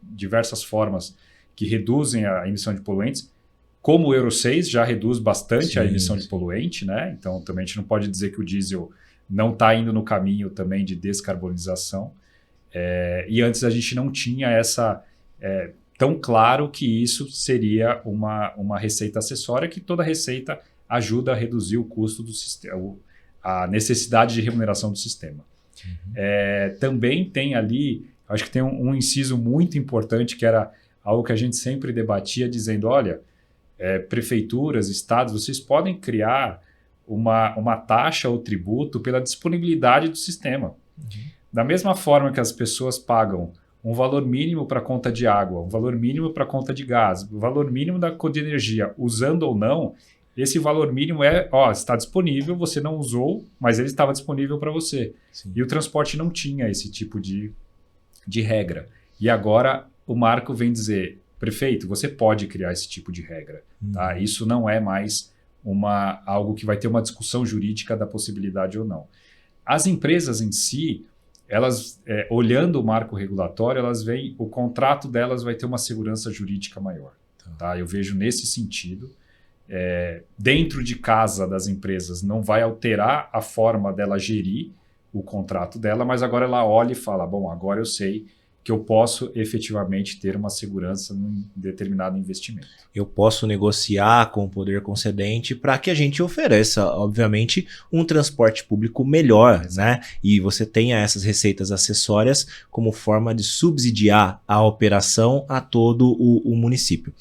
diversas formas que reduzem a emissão de poluentes, como o Euro 6 já reduz bastante a emissão de poluente, né? Então também a gente não pode dizer que o diesel não está indo no caminho também de descarbonização. E antes a gente não tinha essa tão claro que isso seria uma receita acessória, que toda receita ajuda a reduzir o custo do sistema, a necessidade de remuneração do sistema. Também tem ali, acho que tem um inciso muito importante, que era algo que a gente sempre debatia, dizendo, olha, prefeituras, estados, vocês podem criar uma taxa ou tributo pela disponibilidade do sistema. Da mesma forma que as pessoas pagam um valor mínimo para a conta de água, um valor mínimo para a conta de gás, um valor mínimo da conta de energia, usando ou não, esse valor mínimo está disponível, você não usou, mas ele estava disponível para você. Sim. E o transporte não tinha esse tipo de regra. E agora o marco vem dizer, prefeito, você pode criar esse tipo de regra. Tá? Isso não é mais algo que vai ter uma discussão jurídica da possibilidade ou não. As empresas em si, elas, olhando o marco regulatório, elas veem, o contrato delas vai ter uma segurança jurídica maior. Tá? Eu vejo nesse sentido. Dentro de casa das empresas não vai alterar a forma dela gerir o contrato dela, mas agora ela olha e fala, bom, agora eu sei que eu posso efetivamente ter uma segurança num determinado investimento. Eu posso negociar com o poder concedente para que a gente ofereça, obviamente, um transporte público melhor, né? E você tenha essas receitas acessórias como forma de subsidiar a operação a todo o município.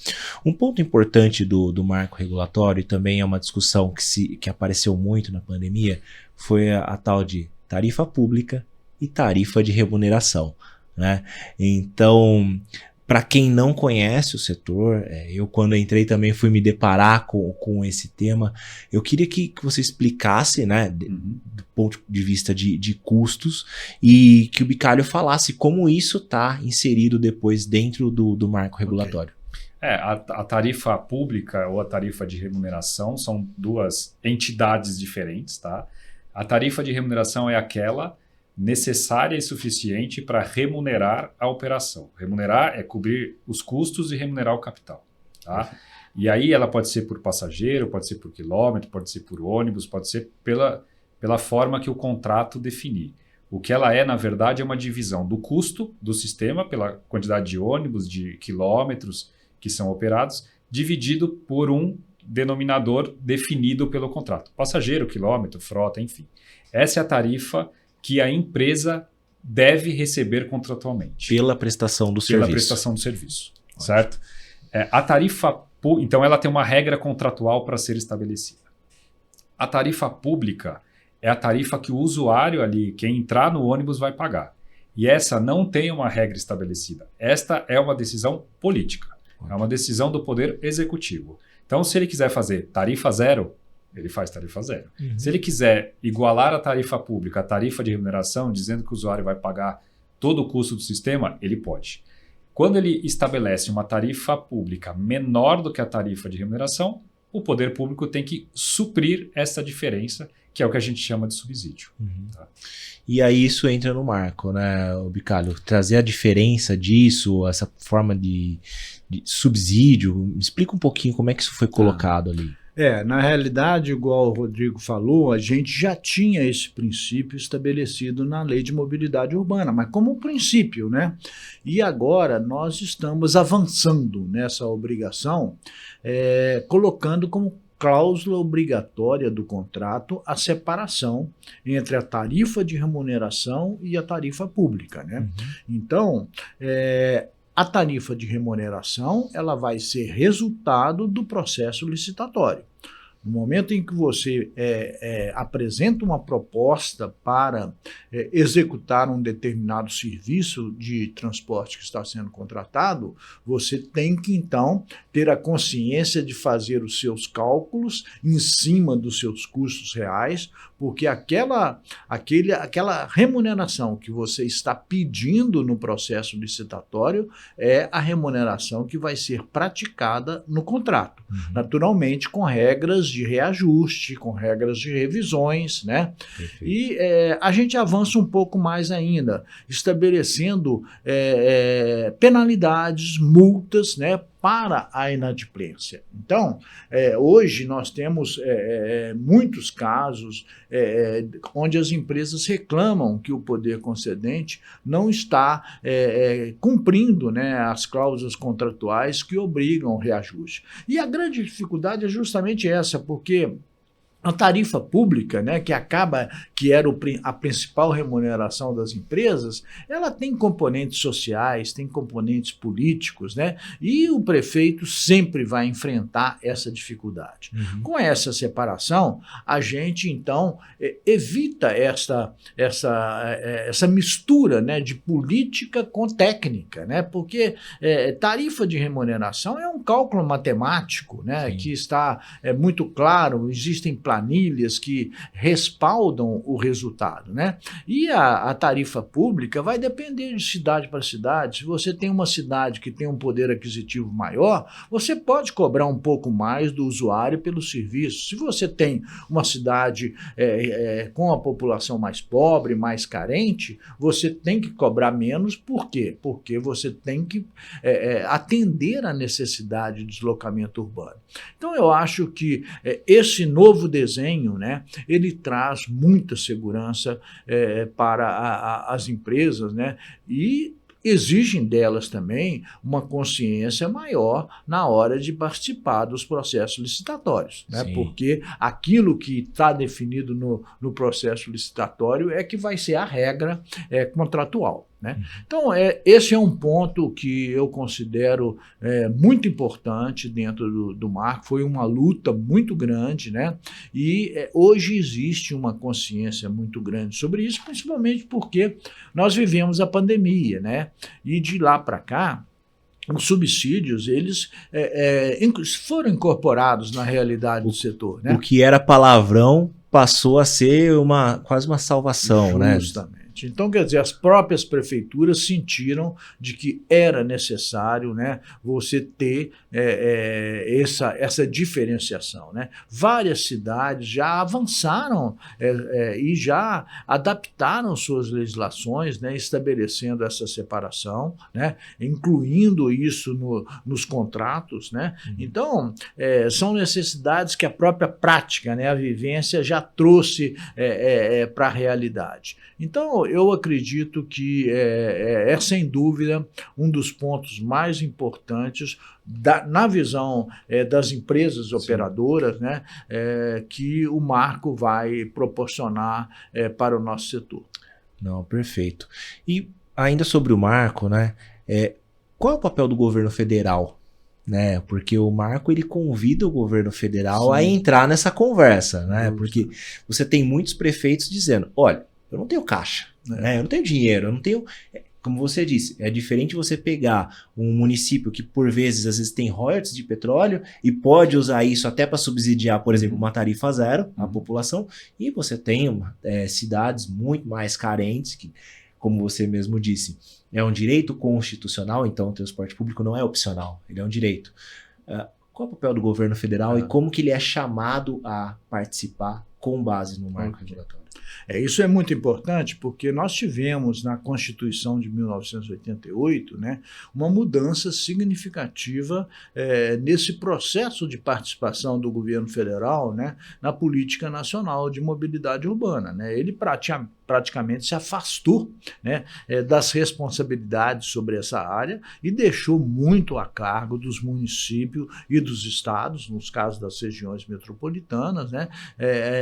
Um ponto importante do marco regulatório, e também é uma discussão que apareceu muito na pandemia, foi a tal de tarifa pública e tarifa de remuneração. Né? Então, para quem não conhece o setor, eu quando entrei também fui me deparar com esse tema, eu queria que você explicasse, né, do ponto de vista de custos, e que o Bicalho falasse como isso está inserido depois dentro do marco regulatório. A tarifa pública ou a tarifa de remuneração são duas entidades diferentes. Tá? A tarifa de remuneração é aquela necessária e suficiente para remunerar a operação. Remunerar é cobrir os custos e remunerar o capital. Tá? E aí ela pode ser por passageiro, pode ser por quilômetro, pode ser por ônibus, pode ser pela forma que o contrato definir. O que ela na verdade, é uma divisão do custo do sistema pela quantidade de ônibus, de quilômetros que são operados, dividido por um denominador definido pelo contrato. Passageiro, quilômetro, frota, enfim. Essa é a tarifa que a empresa deve receber contratualmente. Pela prestação do serviço. Pela prestação do serviço, certo? A tarifa, então, ela tem uma regra contratual para ser estabelecida. A tarifa pública é a tarifa que o usuário ali, quem entrar no ônibus, vai pagar. E essa não tem uma regra estabelecida. Esta é uma decisão política. É uma decisão do Poder Executivo. Então, se ele quiser fazer tarifa zero, ele faz tarifa zero. Se ele quiser igualar a tarifa pública, a tarifa de remuneração, dizendo que o usuário vai pagar todo o custo do sistema, ele pode. Quando ele estabelece uma tarifa pública menor do que a tarifa de remuneração, o poder público tem que suprir essa diferença, que é o que a gente chama de subsídio. Tá? E aí isso entra no marco, né, Bicalho? Trazer a diferença disso, essa forma de subsídio. Me explica um pouquinho como é que isso foi colocado ali. Na realidade, igual o Rodrigo falou, a gente já tinha esse princípio estabelecido na Lei de Mobilidade Urbana, mas como um princípio, né? E agora nós estamos avançando nessa obrigação, colocando como cláusula obrigatória do contrato a separação entre a tarifa de remuneração e a tarifa pública, né? Então, a tarifa de remuneração ela vai ser resultado do processo licitatório. No momento em que você apresenta uma proposta para executar um determinado serviço de transporte que está sendo contratado, você tem que, então, ter a consciência de fazer os seus cálculos em cima dos seus custos reais, porque aquela remuneração que você está pedindo no processo licitatório é a remuneração que vai ser praticada no contrato. Naturalmente, com regras de reajuste, com regras de revisões, né? Perfeito. E a gente avança um pouco mais ainda, estabelecendo penalidades, multas, né, para a inadimplência. Então, hoje nós temos muitos casos onde as empresas reclamam que o poder concedente não está cumprindo, né, as cláusulas contratuais que obrigam o reajuste. E a grande dificuldade é justamente essa, porque a tarifa pública, né, que era a principal remuneração das empresas, ela tem componentes sociais, tem componentes políticos, né, e o prefeito sempre vai enfrentar essa dificuldade. Com essa separação, a gente, então, evita essa mistura, né, de política com técnica, né, porque tarifa de remuneração é um cálculo matemático, né, que está muito claro, existem planilhas que respaldam o resultado, né? E a tarifa pública vai depender de cidade para cidade. Se você tem uma cidade que tem um poder aquisitivo maior, você pode cobrar um pouco mais do usuário pelo serviço. Se você tem uma cidade com a população mais pobre, mais carente, você tem que cobrar menos. Por quê? Porque você tem que atender à necessidade de deslocamento urbano. Então, eu acho que esse novo desenho, né, ele traz muita segurança para as empresas, né, e exigem delas também uma consciência maior na hora de participar dos processos licitatórios, né? Porque aquilo que está definido no processo licitatório é que vai ser a regra contratual, né? Então, esse é um ponto que eu considero muito importante dentro do marco. Foi uma luta muito grande, né? E hoje existe uma consciência muito grande sobre isso, principalmente porque nós vivemos a pandemia, né? E de lá para cá, os subsídios, eles foram incorporados na realidade do setor, né? O que era palavrão passou a ser quase uma salvação, né? Justamente. Então, quer dizer, as próprias prefeituras sentiram de que era necessário, né, você ter essa diferenciação, né? Várias cidades já avançaram e já adaptaram suas legislações, né, estabelecendo essa separação, né, incluindo isso nos contratos, né? Então, são necessidades que a própria prática, né, a vivência já trouxe para a realidade. Então, eu acredito que é sem dúvida um dos pontos mais importantes na visão das empresas operadoras, né, que o marco vai proporcionar para o nosso setor. Não, perfeito. E ainda sobre o marco, né, qual é o papel do governo federal? Né, porque o marco ele convida o governo federal a entrar nessa conversa, né? Porque você tem muitos prefeitos dizendo, olha, eu não tenho caixa, né? Eu não tenho dinheiro, eu não tenho... Como você disse, é diferente você pegar um município que, por vezes, às vezes tem royalties de petróleo e pode usar isso até para subsidiar, por exemplo, uma tarifa zero à população, e você tem cidades muito mais carentes que, como você mesmo disse, é um direito constitucional, então o transporte público não é opcional, ele é um direito. Qual é o papel do governo federal e como que ele é chamado a participar com base no marco regulatório? Isso é muito importante porque nós tivemos na Constituição de 1988, né, uma mudança significativa nesse processo de participação do governo federal, né, na política nacional de mobilidade urbana, né. Ele praticamente se afastou, né, das responsabilidades sobre essa área e deixou muito a cargo dos municípios e dos estados, nos casos das regiões metropolitanas, né,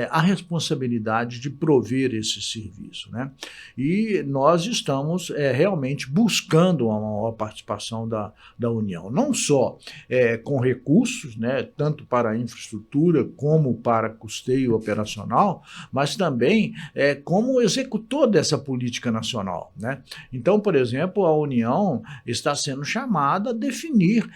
a responsabilidade de prover esse serviço, né? E nós estamos realmente buscando uma maior participação da União, não só com recursos, né, tanto para a infraestrutura como para custeio operacional, mas também como executor dessa política nacional, né? Então, por exemplo, a União está sendo chamada a definir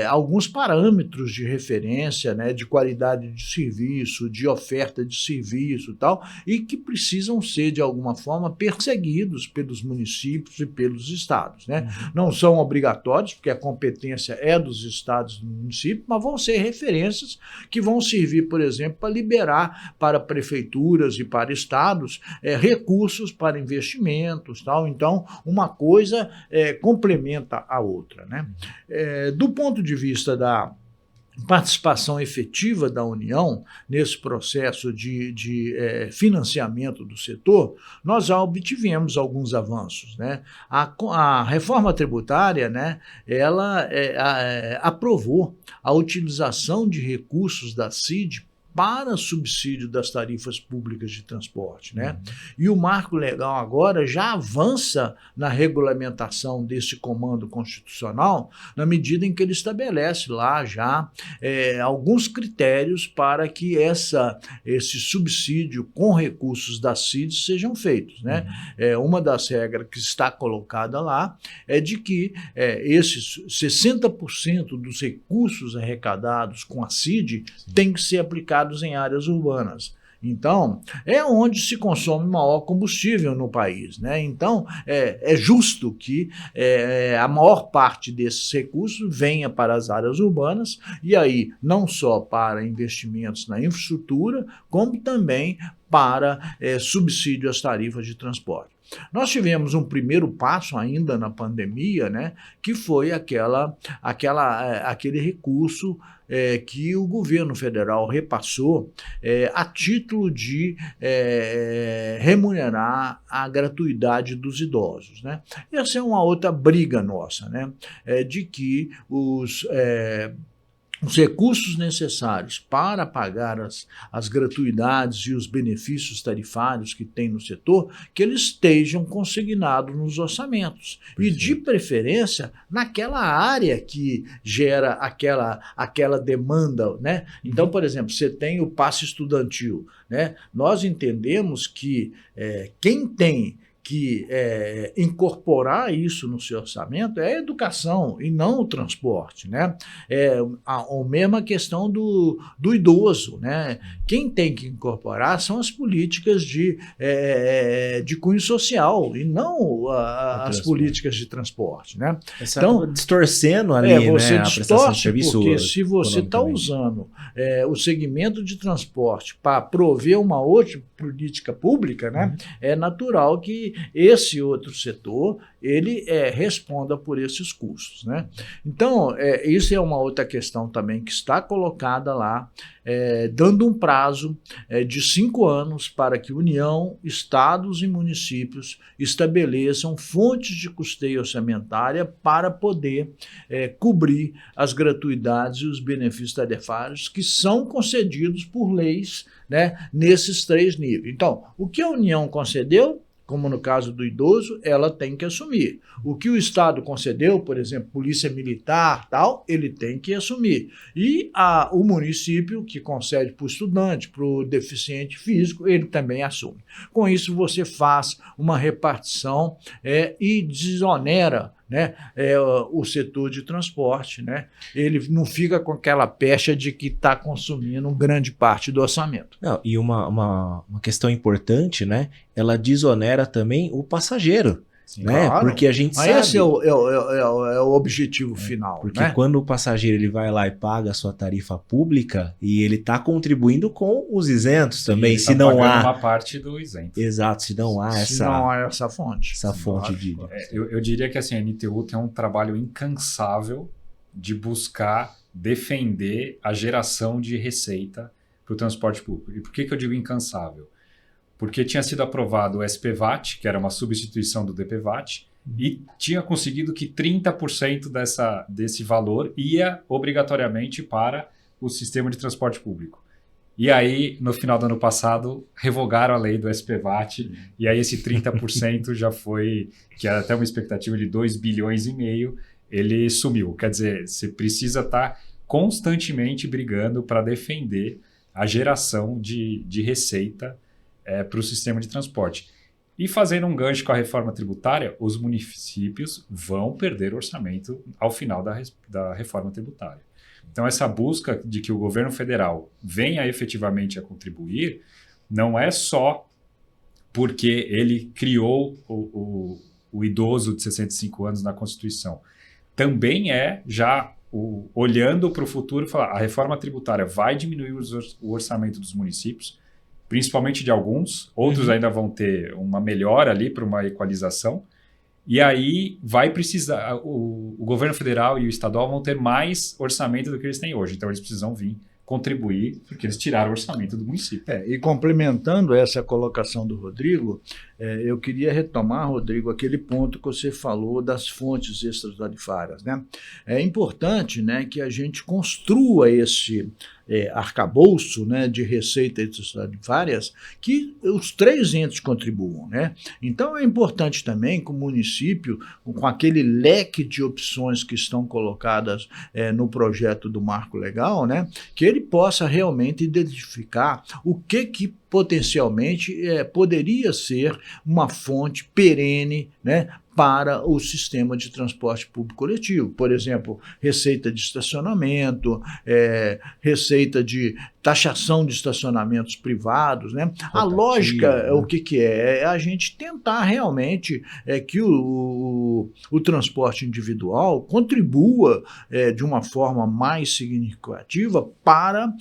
alguns parâmetros de referência, né, de qualidade de serviço, de oferta de serviço e tal, e que precisam ser, de alguma forma, perseguidos pelos municípios e pelos estados, né? Não são obrigatórios, porque a competência é dos estados e do município, mas vão ser referências que vão servir, por exemplo, para liberar para prefeituras e para estados recursos para investimentos, tal. Então, uma coisa complementa a outra, né? Do ponto de vista da participação efetiva da União nesse processo de financiamento do setor, nós já obtivemos alguns avanços, né? A reforma tributária, né, ela aprovou a utilização de recursos da CID para subsídio das tarifas públicas de transporte, né? E o marco legal agora já avança na regulamentação desse comando constitucional, na medida em que ele estabelece lá já alguns critérios para que esse subsídio com recursos da CID sejam feitos, né? Uma das regras que está colocada lá é de que esses 60% dos recursos arrecadados com a CID tem que ser aplicados em áreas urbanas. Então, é onde se consome maior combustível no país, né? Então, é justo que a maior parte desses recursos venha para as áreas urbanas, e aí não só para investimentos na infraestrutura, como também para subsídio às tarifas de transporte. Nós tivemos um primeiro passo ainda na pandemia, né, que foi aquele recurso que o governo federal repassou a título de remunerar a gratuidade dos idosos, né? Essa é uma outra briga nossa, né, de que os recursos necessários para pagar as gratuidades e os benefícios tarifários que tem no setor, que eles estejam consignados nos orçamentos. Perfeito. E, de preferência, naquela área que gera aquela demanda, né? Então, por exemplo, você tem o passe estudantil, né? Nós entendemos que quem tem que incorporar isso no seu orçamento é a educação e não o transporte, né? A mesma questão do idoso, né? Quem tem que incorporar são as políticas de cunho social e não as políticas de transporte, né? Então, distorcendo ali, você né, a prestação de serviço, porque se você está usando o segmento de transporte para prover uma outra política pública, né, é natural que esse outro setor ele responda por esses custos, né? Então, isso é uma outra questão também que está colocada lá, dando um prazo de 5 anos para que União, estados e municípios estabeleçam fontes de custeio orçamentária para poder cobrir as gratuidades e os benefícios tarifários que são concedidos por leis, né, nesses 3 níveis. Então, o que a União concedeu, como no caso do idoso, ela tem que assumir. O que o Estado concedeu, por exemplo, polícia militar, tal, ele tem que assumir. E o município, que concede para o estudante, para o deficiente físico, ele também assume. Com isso, você faz uma repartição e desonera, né, o setor de transporte, né? Ele não fica com aquela pecha de que está consumindo grande parte do orçamento. Não, e uma questão importante, né? Ela desonera também o passageiro. Sim, né? claro. Porque a gente Mas sabe... esse é o objetivo final, Porque né? quando o passageiro ele vai lá e paga a sua tarifa pública, e ele está contribuindo com os isentos sim, também, ele se tá não pagando há... uma parte do isento. Exato, se não há Se não essa, há essa fonte. essa fonte Claro, de... claro. Eu diria que assim, a NTU tem um trabalho incansável de buscar defender a geração de receita para o transporte público. E por que eu digo incansável? Porque tinha sido aprovado o SPVAT, que era uma substituição do DPVAT, e tinha conseguido que 30% desse valor ia obrigatoriamente para o sistema de transporte público. E aí, no final do ano passado, revogaram a lei do SPVAT, e aí esse 30% já foi, que era até uma expectativa de 2,5 bilhões, ele sumiu. Quer dizer, você precisa estar constantemente brigando para defender a geração de receita para o sistema de transporte. E fazendo um gancho com a reforma tributária, os municípios vão perder orçamento ao final da reforma tributária. Então, essa busca de que o governo federal venha efetivamente a contribuir não é só porque ele criou o idoso de 65 anos na Constituição. Também é já olhando para o futuro, falar a reforma tributária vai diminuir o orçamento dos municípios, principalmente de alguns, outros ainda vão ter uma melhora ali para uma equalização, e aí vai precisar, o governo federal e o estadual vão ter mais orçamento do que eles têm hoje, então eles precisam vir contribuir, porque eles tiraram o orçamento do município. E complementando essa colocação do Rodrigo, eu queria retomar, Rodrigo, aquele ponto que você falou das fontes extratarifárias, né? É importante, né, que a gente construa esse arcabouço, né, de receitas extratarifárias que os três entes contribuam, né? Então é importante também que o município, com aquele leque de opções que estão colocadas no projeto do marco legal, né, que ele possa realmente identificar o que potencialmente poderia ser uma fonte perene, né, para o sistema de transporte público coletivo. Por exemplo, receita de estacionamento, receita de taxação de estacionamentos privados, né? A lógica, o que é? É a gente tentar realmente que o transporte individual contribua de uma forma mais significativa para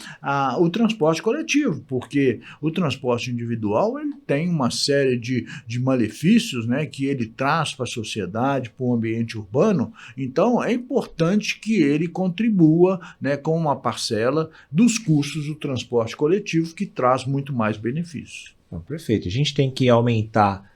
o transporte coletivo, porque o transporte individual ele tem uma série de malefícios, né, que ele traz para a sociedade, para o ambiente urbano. Então, é importante que ele contribua, né, com uma parcela dos custos do transporte coletivo, que traz muito mais benefícios. Perfeito. A gente tem que aumentar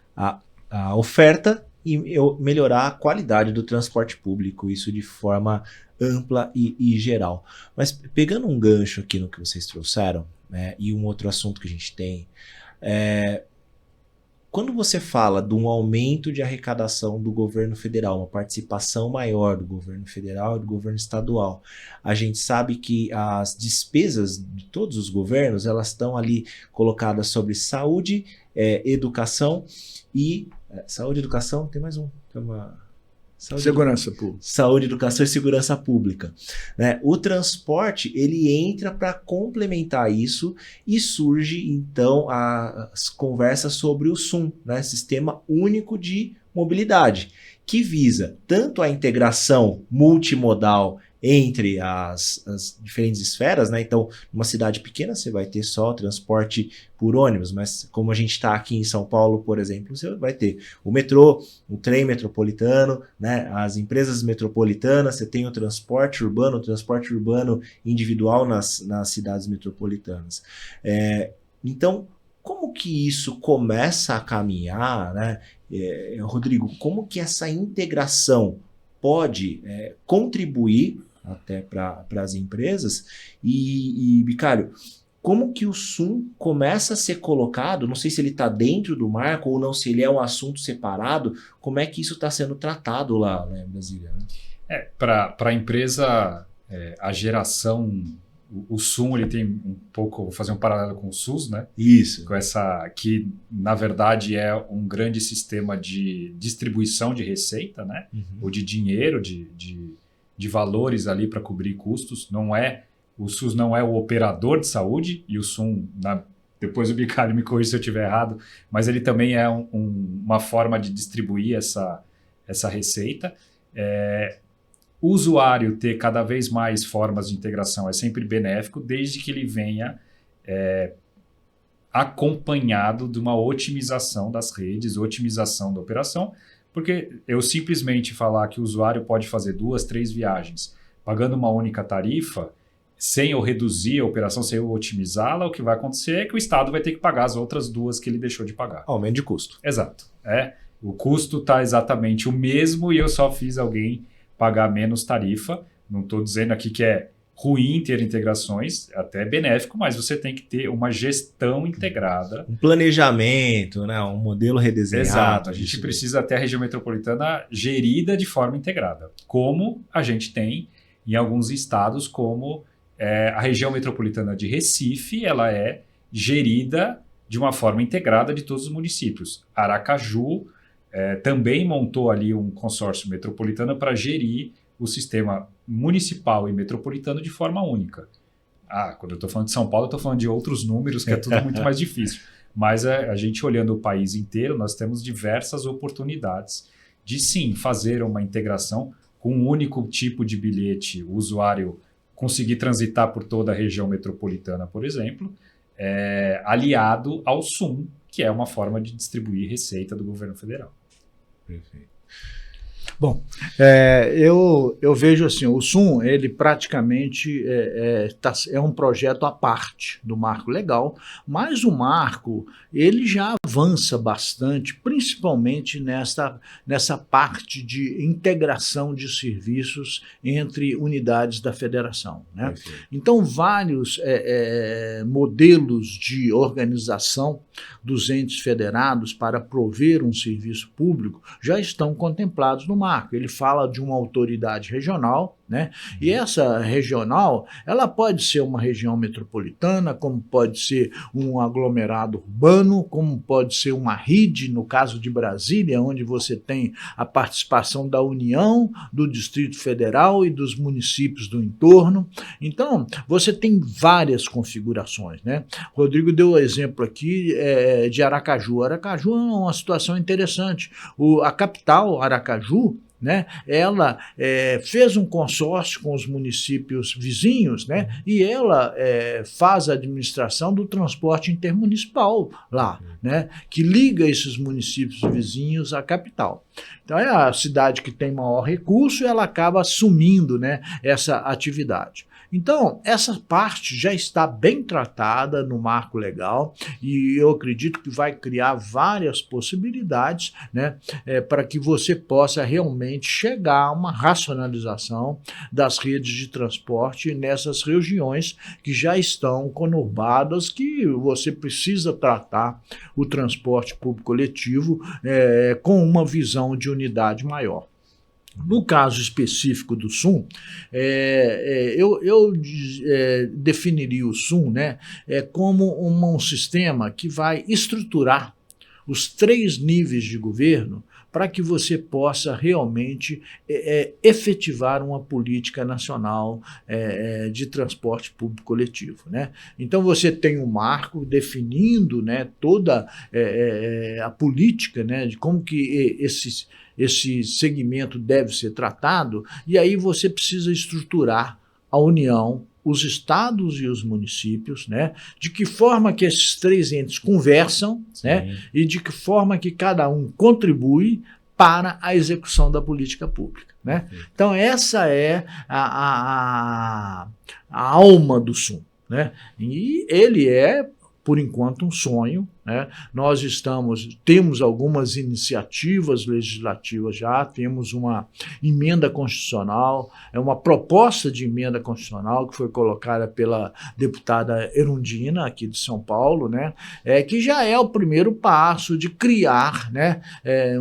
a oferta e melhorar a qualidade do transporte público, isso de forma ampla e geral. Mas pegando um gancho aqui no que vocês trouxeram, né, e um outro assunto que a gente tem, quando você fala de um aumento de arrecadação do governo federal, uma participação maior do governo federal e do governo estadual, a gente sabe que as despesas de todos os governos, elas estão ali colocadas sobre saúde, educação e... saúde, educação, tem mais um. Segurança pública. Saúde, educação e segurança pública, né? O transporte, ele entra para complementar isso e surge, então, as conversas sobre o SUM, né? Sistema Único de Mobilidade, que visa tanto a integração multimodal entre as diferentes esferas, né? Então, numa cidade pequena você vai ter só transporte por ônibus, mas como a gente está aqui em São Paulo, por exemplo, você vai ter o metrô, o trem metropolitano, né? As empresas metropolitanas, você tem o transporte urbano individual nas cidades metropolitanas. Então, como que isso começa a caminhar, né? Rodrigo, como que essa integração pode contribuir até para as empresas e Bicalho, como que o SUM começa a ser colocado, não sei se ele está dentro do marco ou não, se ele é um assunto separado, como é que isso está sendo tratado lá, né, em Brasília? Né? Para a empresa, a geração, o SUM ele tem um pouco, vou fazer um paralelo com o SUS, né? Isso. Com essa, que na verdade é um grande sistema de distribuição de receita, né? Ou de dinheiro, de valores ali para cobrir custos. O SUS não é o operador de saúde e o SUM, depois o Bicalho me corrige se eu estiver errado, mas ele também é uma forma de distribuir essa receita. O usuário ter cada vez mais formas de integração é sempre benéfico, desde que ele venha acompanhado de uma otimização das redes, otimização da operação, porque eu simplesmente falar que o usuário pode fazer 2, 3 viagens pagando uma única tarifa, sem eu reduzir a operação, sem eu otimizá-la, o que vai acontecer é que o Estado vai ter que pagar as outras 2 que ele deixou de pagar. Aumento de custo. Exato. O custo está exatamente o mesmo e eu só fiz alguém pagar menos tarifa. Não estou dizendo aqui que é ruim ter integrações, é até benéfico, mas você tem que ter uma gestão integrada. Um planejamento, né? Um modelo redesenhado. Exato. A gente precisa ter a região metropolitana gerida de forma integrada, como a gente tem em alguns estados, como a região metropolitana de Recife, ela é gerida de uma forma integrada de todos os municípios. Aracaju também montou ali um consórcio metropolitano para gerir o sistema municipal e metropolitano de forma única. Quando eu estou falando de São Paulo, eu estou falando de outros números, que é tudo muito mais difícil. Mas a gente olhando o país inteiro, nós temos diversas oportunidades de sim fazer uma integração com um único tipo de bilhete, o usuário conseguir transitar por toda a região metropolitana, por exemplo, aliado ao SUM, que é uma forma de distribuir receita do governo federal. Perfeito. Bom, eu vejo assim, o SUM, ele praticamente é um projeto à parte do marco legal, mas o marco, ele já avança bastante, principalmente nessa parte de integração de serviços entre unidades da federação, né? Então, vários modelos de organização dos entes federados para prover um serviço público já estão contemplados no marco. Ele fala de uma autoridade regional, né? E essa regional, ela pode ser uma região metropolitana, como pode ser um aglomerado urbano, como pode ser uma rede, no caso de Brasília, onde você tem a participação da União, do Distrito Federal e dos municípios do entorno. Então, você tem várias configurações, né? Rodrigo deu o exemplo aqui de Aracaju. Aracaju é uma situação interessante. A capital, Aracaju, né, ela fez um consórcio com os municípios vizinhos, né, e ela faz a administração do transporte intermunicipal lá, né, que liga esses municípios vizinhos à capital. Então é a cidade que tem maior recurso e ela acaba assumindo, né, essa atividade. Então, essa parte já está bem tratada no marco legal e eu acredito que vai criar várias possibilidades, né, para que você possa realmente chegar a uma racionalização das redes de transporte nessas regiões que já estão conurbadas, que você precisa tratar o transporte público coletivo com uma visão de unidade maior. No caso específico do SUM, eu definiria o SUM, né, como um sistema que vai estruturar os 3 níveis de governo para que você possa realmente efetivar uma política nacional de transporte público coletivo, né? Então você tem um marco definindo, né, toda a política, né, de como que esse segmento deve ser tratado, e aí você precisa estruturar a União, os estados e os municípios, né? De que forma que esses 3 entes conversam, né? E de que forma que cada um contribui para a execução da política pública, né? Então essa é a alma do SUM, né? E ele por enquanto, um sonho, né? Nós temos algumas iniciativas legislativas já, temos uma emenda constitucional, uma proposta de emenda constitucional que foi colocada pela deputada Erundina, aqui de São Paulo, né? Que já é o primeiro passo de criar, né,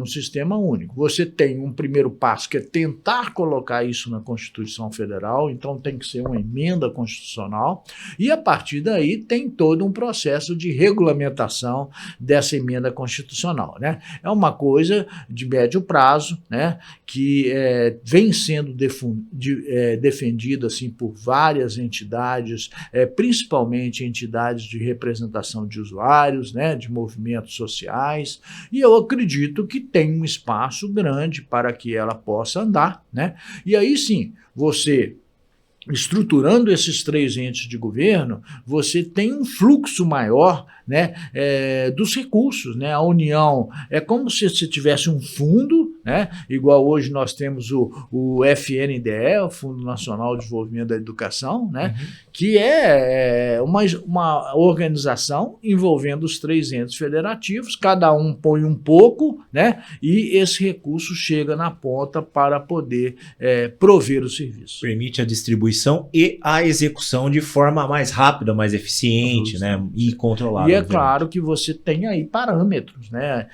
um sistema único. Você tem um primeiro passo que é tentar colocar isso na Constituição Federal, então tem que ser uma emenda constitucional, e a partir daí tem todo um processo de regulamentação aprovação dessa emenda constitucional, né? É uma coisa de médio prazo, né, que vem sendo defendida assim, por várias entidades, principalmente entidades de representação de usuários, né, de movimentos sociais, e eu acredito que tem um espaço grande para que ela possa andar, né? E aí sim, você estruturando esses 3 entes de governo, você tem um fluxo maior, né, dos recursos, né? A União é como se você tivesse um fundo, né, igual hoje nós temos o FNDE, o Fundo Nacional de Desenvolvimento da Educação, né, que é uma organização envolvendo os 3 entes federativos, cada um põe um pouco, né, e esse recurso chega na ponta para poder prover o serviço. Permite a distribuição e a execução de forma mais rápida, mais eficiente, né, e controlada. E é claro que você tem aí parâmetros, né?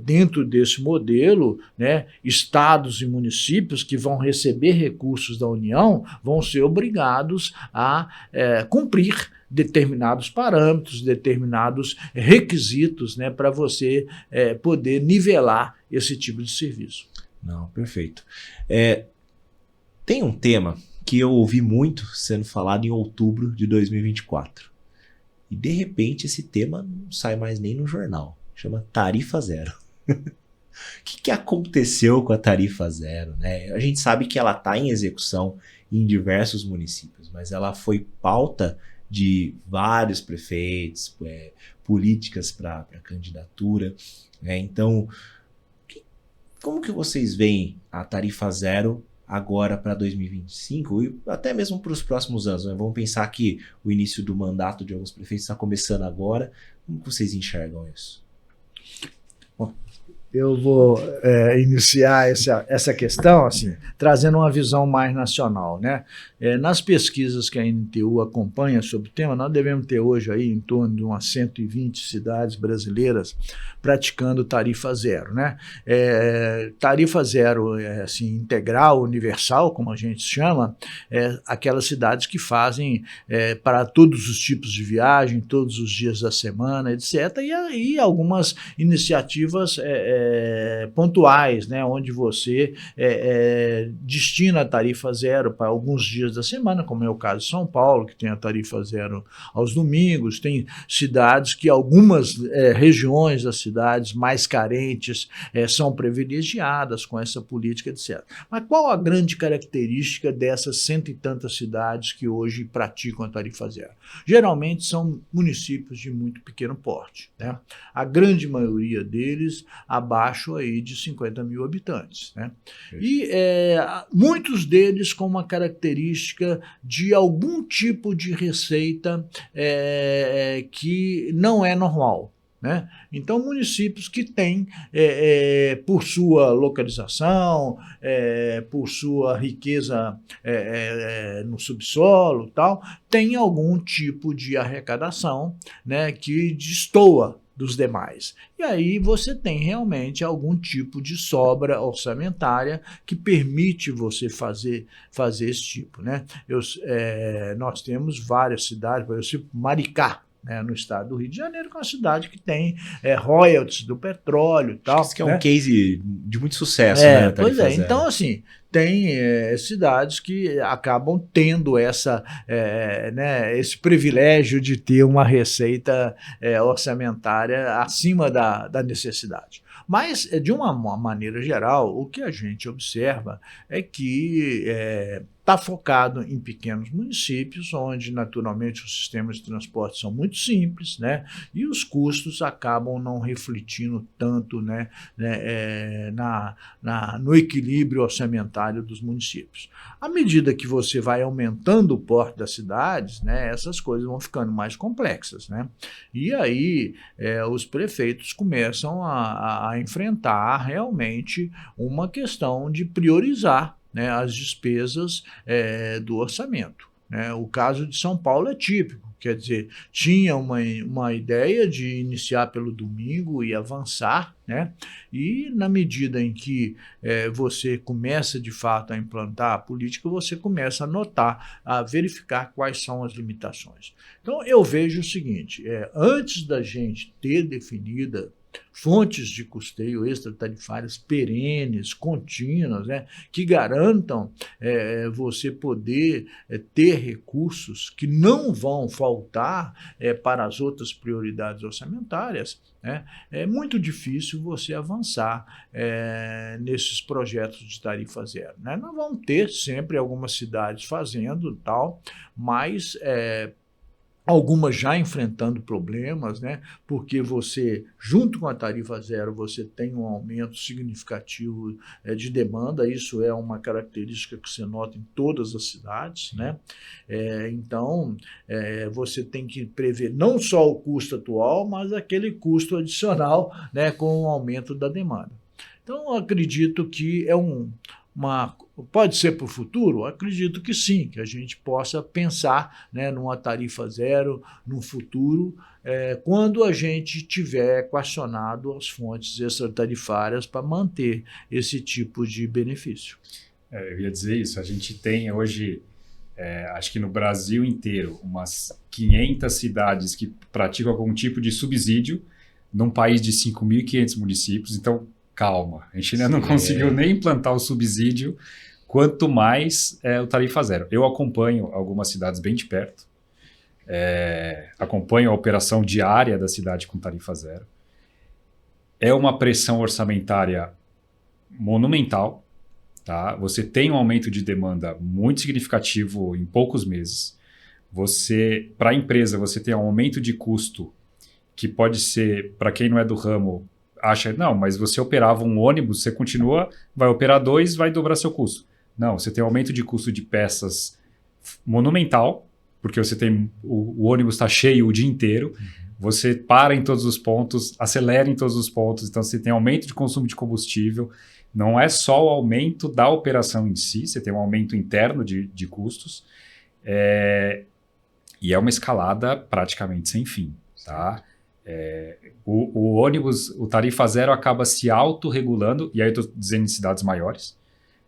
Dentro desse modelo, né, estados e municípios que vão receber recursos da União vão ser obrigados a cumprir determinados parâmetros, determinados requisitos, né, para você poder nivelar esse tipo de serviço. Não, perfeito. Tem um tema que eu ouvi muito sendo falado em outubro de 2024. E, de repente, esse tema não sai mais nem no jornal. Chama Tarifa Zero. O que aconteceu com a Tarifa Zero, né? A gente sabe que ela está em execução em diversos municípios, mas ela foi pauta de vários prefeitos, políticas para candidatura, né? Então, como que vocês veem a Tarifa Zero agora para 2025 e até mesmo para os próximos anos, né? Vamos pensar que o início do mandato de alguns prefeitos está começando agora. Como vocês enxergam isso? Bom, eu vou iniciar essa questão assim, trazendo uma visão mais nacional, né? Nas pesquisas que a NTU acompanha sobre o tema, nós devemos ter hoje aí em torno de umas 120 cidades brasileiras praticando tarifa zero, né? Tarifa zero assim, integral, universal, como a gente chama, aquelas cidades que fazem para todos os tipos de viagem, todos os dias da semana, etc. E aí algumas iniciativas pontuais, né, onde você destina a tarifa zero para alguns dias da semana, como é o caso de São Paulo, que tem a tarifa zero aos domingos, tem cidades que algumas regiões das cidades mais carentes são privilegiadas com essa política, etc. Mas qual a grande característica dessas 100 e tantas cidades que hoje praticam a tarifa zero? Geralmente são municípios de muito pequeno porte, né? A grande maioria deles abaixo aí de 50 mil habitantes, né? E muitos deles com uma característica de algum tipo de receita que não é normal, né? Então, municípios que têm, por sua localização, por sua riqueza no subsolo, tal, tem algum tipo de arrecadação, né, que destoa dos demais. E aí você tem realmente algum tipo de sobra orçamentária que permite você fazer esse tipo, né? Nós temos várias cidades, por exemplo, Maricá, né, no estado do Rio de Janeiro, que é uma cidade que tem royalties do petróleo e tal. Acho que é né? um case de muito sucesso, né? Pois é, então assim, tem cidades que acabam tendo esse privilégio de ter uma receita orçamentária acima da necessidade. Mas, de uma maneira geral, o que a gente observa é que está focado em pequenos municípios, onde naturalmente os sistemas de transporte são muito simples, né, e os custos acabam não refletindo tanto, né, no equilíbrio orçamentário dos municípios. À medida que você vai aumentando o porte das cidades, né, essas coisas vão ficando mais complexas, né, e aí os prefeitos começam a enfrentar realmente uma questão de priorizar, né, as despesas do orçamento, né? O caso de São Paulo é típico. Quer dizer, tinha uma ideia de iniciar pelo domingo e avançar, né? E na medida em que você começa de fato a implantar a política, você começa a notar, a verificar quais são as limitações. Então, eu vejo o seguinte, antes da gente ter definida fontes de custeio extratarifárias perenes, contínuas, né, que garantam você poder ter recursos que não vão faltar para as outras prioridades orçamentárias, né, é muito difícil você avançar nesses projetos de tarifa zero. Né? Nós vamos ter sempre algumas cidades fazendo tal, mas algumas já enfrentando problemas, né? Porque você, junto com a tarifa zero, você tem um aumento significativo de demanda, isso é uma característica que você nota em todas as cidades, né? Então, você tem que prever não só o custo atual, mas aquele custo adicional, né, com o aumento da demanda. Então, acredito que pode ser para o futuro? Acredito que sim, que a gente possa pensar, né, numa tarifa zero no futuro, quando a gente tiver equacionado as fontes extratarifárias para manter esse tipo de benefício. Eu ia dizer isso, a gente tem hoje, acho que no Brasil inteiro, umas 500 cidades que praticam algum tipo de subsídio num país de 5.500 municípios, então calma, a gente ainda não conseguiu nem implantar o subsídio, quanto mais o tarifa zero. Eu acompanho algumas cidades bem de perto, acompanho a operação diária da cidade com tarifa zero. É uma pressão orçamentária monumental, tá? Você tem um aumento de demanda muito significativo em poucos meses. Para a empresa, você tem um aumento de custo que pode ser, para quem não é do ramo, acha, não, mas você operava um ônibus, você continua, vai operar 2, vai dobrar seu custo. Não, você tem um aumento de custo de peças monumental, porque você tem o ônibus está cheio o dia inteiro, você para em todos os pontos, acelera em todos os pontos, então você tem aumento de consumo de combustível, não é só o aumento da operação em si, você tem um aumento interno de custos, e é uma escalada praticamente sem fim, tá? O ônibus, o tarifa zero acaba se autorregulando, e aí eu estou dizendo em cidades maiores.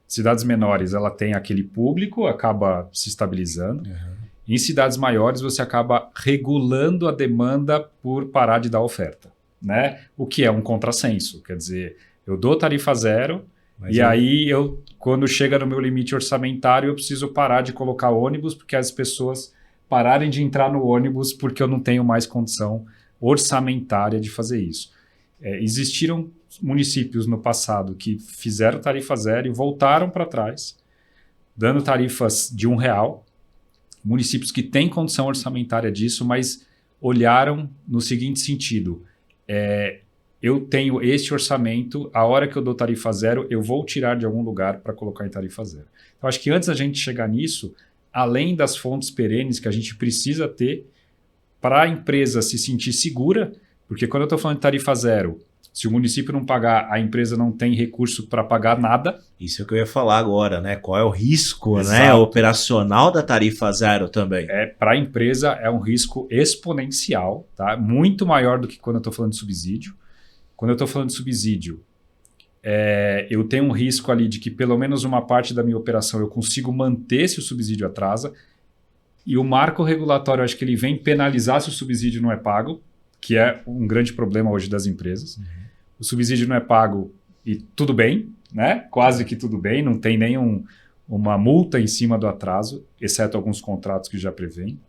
Cidades menores, ela tem aquele público, acaba se estabilizando. Em cidades maiores, você acaba regulando a demanda por parar de dar oferta, né? O que é um contrassenso. Quer dizer, eu dou tarifa zero, aí quando chega no meu limite orçamentário, eu preciso parar de colocar ônibus, porque as pessoas pararem de entrar no ônibus porque eu não tenho mais condição orçamentária de fazer isso. Existiram municípios no passado que fizeram tarifa zero e voltaram para trás, dando tarifas de R$1. Municípios que têm condição orçamentária disso, mas olharam no seguinte sentido: eu tenho este orçamento, a hora que eu dou tarifa zero, eu vou tirar de algum lugar para colocar em tarifa zero. Então, acho que antes da gente chegar nisso, além das fontes perenes que a gente precisa ter, para a empresa se sentir segura, porque quando eu estou falando de tarifa zero, se o município não pagar, a empresa não tem recurso para pagar nada. Isso é o que eu ia falar agora, né? Qual é o risco, né, operacional da tarifa zero também? Para a empresa é um risco exponencial, tá? Muito maior do que quando eu estou falando de subsídio. Quando eu estou falando de subsídio, eu tenho um risco ali de que pelo menos uma parte da minha operação eu consigo manter se o subsídio atrasa. E o marco regulatório, acho que ele vem penalizar se o subsídio não é pago, que é um grande problema hoje das empresas. O subsídio não é pago e tudo bem, né? Quase que tudo bem, não tem nem uma multa em cima do atraso, exceto alguns contratos que já prevêem.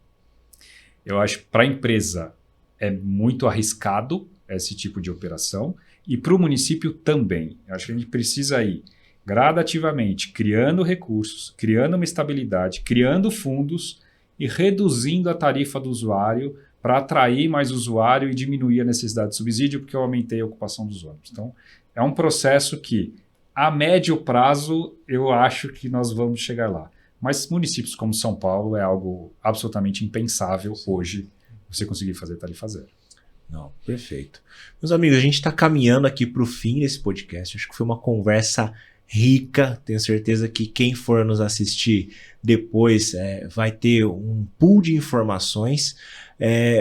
Eu acho que para a empresa é muito arriscado esse tipo de operação e para o município também. Eu acho que a gente precisa ir gradativamente criando recursos, criando uma estabilidade, criando fundos e reduzindo a tarifa do usuário para atrair mais usuário e diminuir a necessidade de subsídio, porque eu aumentei a ocupação dos ônibus. Então, é um processo que, a médio prazo, eu acho que nós vamos chegar lá. Mas municípios como São Paulo é algo absolutamente impensável hoje você conseguir fazer tarifa zero. Não, perfeito. Meus amigos, a gente está caminhando aqui para o fim desse podcast. Acho que foi uma conversa rica. Tenho certeza que quem for nos assistir depois vai ter um pool de informações.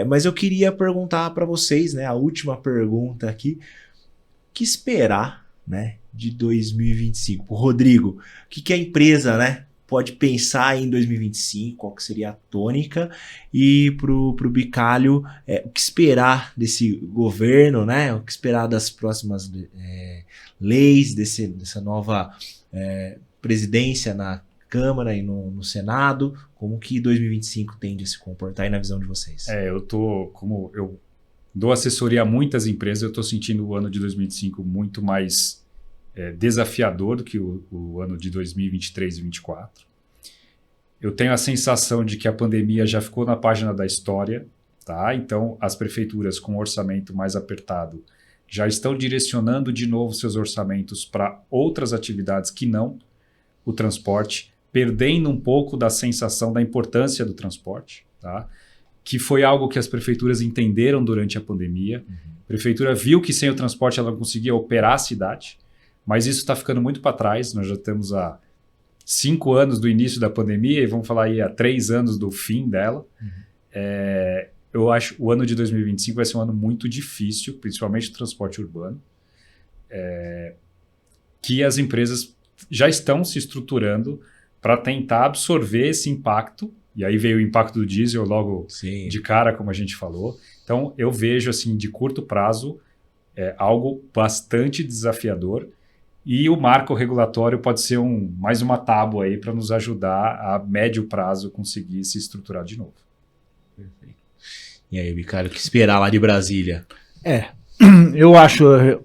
Mas eu queria perguntar para vocês, né, a última pergunta aqui, o que esperar, né, de 2025? Rodrigo, o que a empresa, né, pode pensar em 2025, qual que seria a tônica, e pro Bicalho, o que esperar desse governo, né, o que esperar das próximas leis, dessa nova presidência na Câmara e no Senado, como que 2025 tende a se comportar aí na visão de vocês? Como eu dou assessoria a muitas empresas, eu estou sentindo o ano de 2025 muito mais desafiador do que o ano de 2023 e 2024. Eu tenho a sensação de que a pandemia já ficou na página da história, tá? Então, as prefeituras com orçamento mais apertado já estão direcionando de novo seus orçamentos para outras atividades que não o transporte, perdendo um pouco da sensação da importância do transporte, tá? Que foi algo que as prefeituras entenderam durante a pandemia. A prefeitura viu que sem o transporte ela não conseguia operar a cidade, mas isso está ficando muito para trás. Nós já estamos há 5 anos do início da pandemia e vamos falar aí há 3 anos do fim dela. Eu acho que o ano de 2025 vai ser um ano muito difícil, principalmente o transporte urbano, que as empresas já estão se estruturando para tentar absorver esse impacto. E aí veio o impacto do diesel logo Sim. de cara, como a gente falou. Então, eu vejo, assim, de curto prazo, algo bastante desafiador. E o marco regulatório pode ser mais uma tábua aí para nos ajudar a médio prazo conseguir se estruturar de novo. Perfeito. E aí, Bicalho, o que esperar lá de Brasília? Eu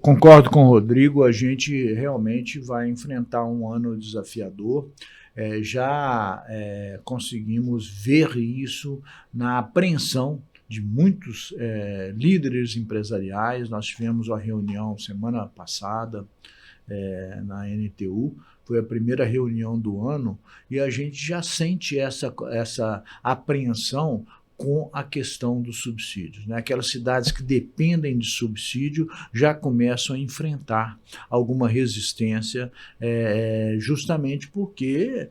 concordo com o Rodrigo, a gente realmente vai enfrentar um ano desafiador. Já conseguimos ver isso na apreensão de muitos líderes empresariais. Nós tivemos uma reunião semana passada na NTU, foi a primeira reunião do ano, e a gente já sente essa apreensão com a questão dos subsídios, né? Aquelas cidades que dependem de subsídio já começam a enfrentar alguma resistência, justamente porque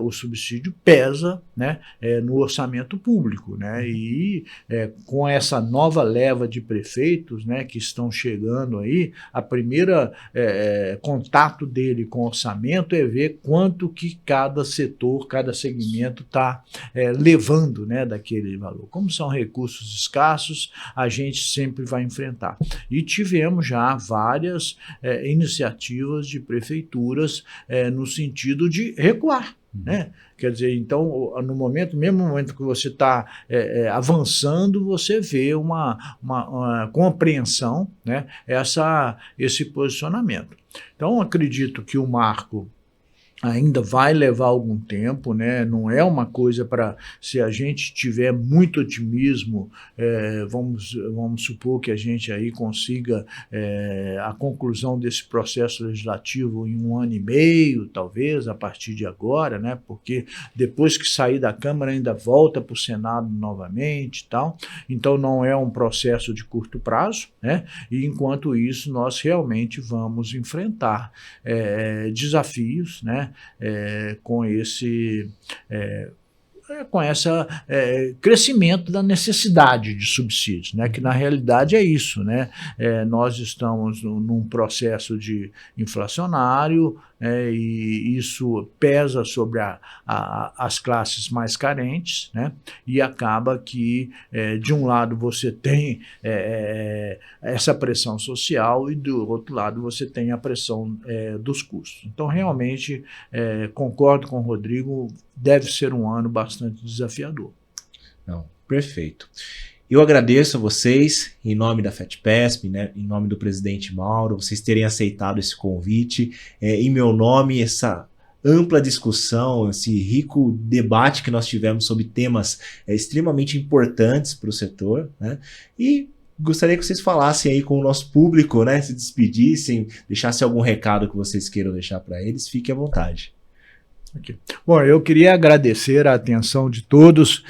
o subsídio pesa, né, no orçamento público, né? E com essa nova leva de prefeitos, né, que estão chegando aí, a primeira contato dele com o orçamento é ver quanto que cada setor, cada segmento está levando, né, daquele valor. Como são recursos escassos, a gente sempre vai enfrentar. E tivemos já várias iniciativas de prefeituras no sentido de recuar, né? Quer dizer, então, mesmo no momento que você está avançando, você vê uma compreensão, né, esse posicionamento. Então, acredito que o marco ainda vai levar algum tempo, né? Não é uma coisa para, se a gente tiver muito otimismo, vamos supor que a gente aí consiga a conclusão desse processo legislativo em 1 ano e meio, talvez, a partir de agora, né? Porque depois que sair da Câmara ainda volta para o Senado novamente e tal. Então não é um processo de curto prazo, né? E enquanto isso nós realmente vamos enfrentar desafios, né? Com esse crescimento da necessidade de subsídios, né? Que na realidade é isso, né? Nós estamos num processo inflacionário, e isso pesa sobre as classes mais carentes, né? E acaba que, de um lado, você tem essa pressão social e, do outro lado, você tem a pressão dos custos. Então, realmente, concordo com o Rodrigo, deve ser um ano bastante desafiador. Não, perfeito. Eu agradeço a vocês, em nome da FETPESP, né, em nome do presidente Mauro, vocês terem aceitado esse convite, em meu nome, essa ampla discussão, esse rico debate que nós tivemos sobre temas extremamente importantes para o setor, né, e gostaria que vocês falassem aí com o nosso público, né, se despedissem, deixassem algum recado que vocês queiram deixar para eles, fiquem à vontade. Bom, eu queria agradecer a atenção de todos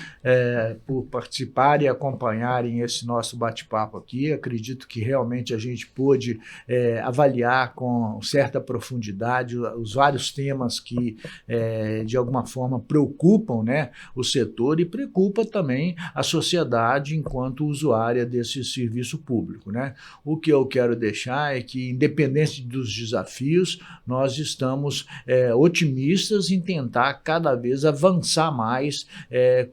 por participarem e acompanharem esse nosso bate-papo aqui. Acredito que realmente a gente pôde avaliar com certa profundidade os vários temas que, de alguma forma, preocupam, né, o setor e preocupa também a sociedade enquanto usuária desse serviço público, né? O que eu quero deixar é que, independente dos desafios, nós estamos otimistas em tentar cada vez avançar mais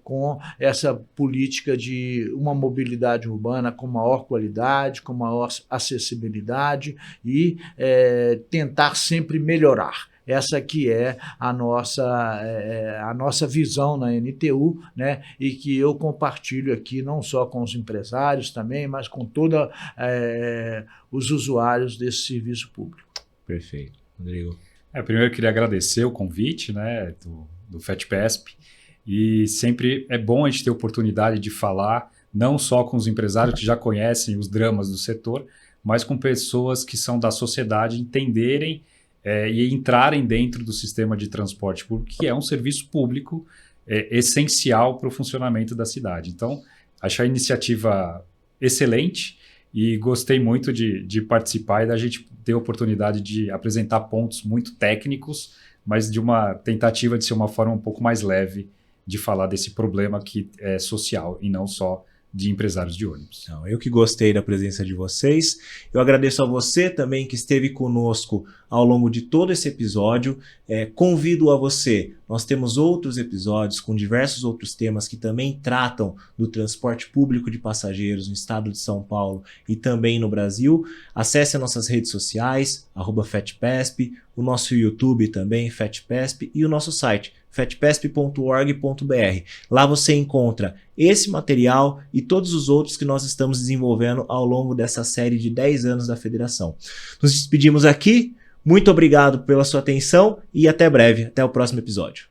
com essa política de uma mobilidade urbana com maior qualidade, com maior acessibilidade e tentar sempre melhorar. Essa que é a nossa visão na NTU, né? E que eu compartilho aqui não só com os empresários também, mas com todos os usuários desse serviço público. Perfeito. Rodrigo. Primeiro eu queria agradecer o convite, né, do FETPESP, e sempre é bom a gente ter a oportunidade de falar não só com os empresários que já conhecem os dramas do setor, mas com pessoas que são da sociedade entenderem e entrarem dentro do sistema de transporte público, que é um serviço público essencial para o funcionamento da cidade. Então, achei a iniciativa excelente e gostei muito de participar e da gente ter a oportunidade de apresentar pontos muito técnicos, mas de uma tentativa de ser uma forma um pouco mais leve de falar desse problema que é social e não só de empresários de ônibus. Não, eu que gostei da presença de vocês. Eu agradeço a você também que esteve conosco ao longo de todo esse episódio. Convido a você, nós temos outros episódios com diversos outros temas que também tratam do transporte público de passageiros no estado de São Paulo e também no Brasil. Acesse as nossas redes sociais, @FETPESP, o nosso YouTube também, FETPESP, e o nosso site, fetpesp.org.br. Lá você encontra esse material e todos os outros que nós estamos desenvolvendo ao longo dessa série de 10 anos da federação. Nos despedimos aqui, muito obrigado pela sua atenção e até breve, até o próximo episódio.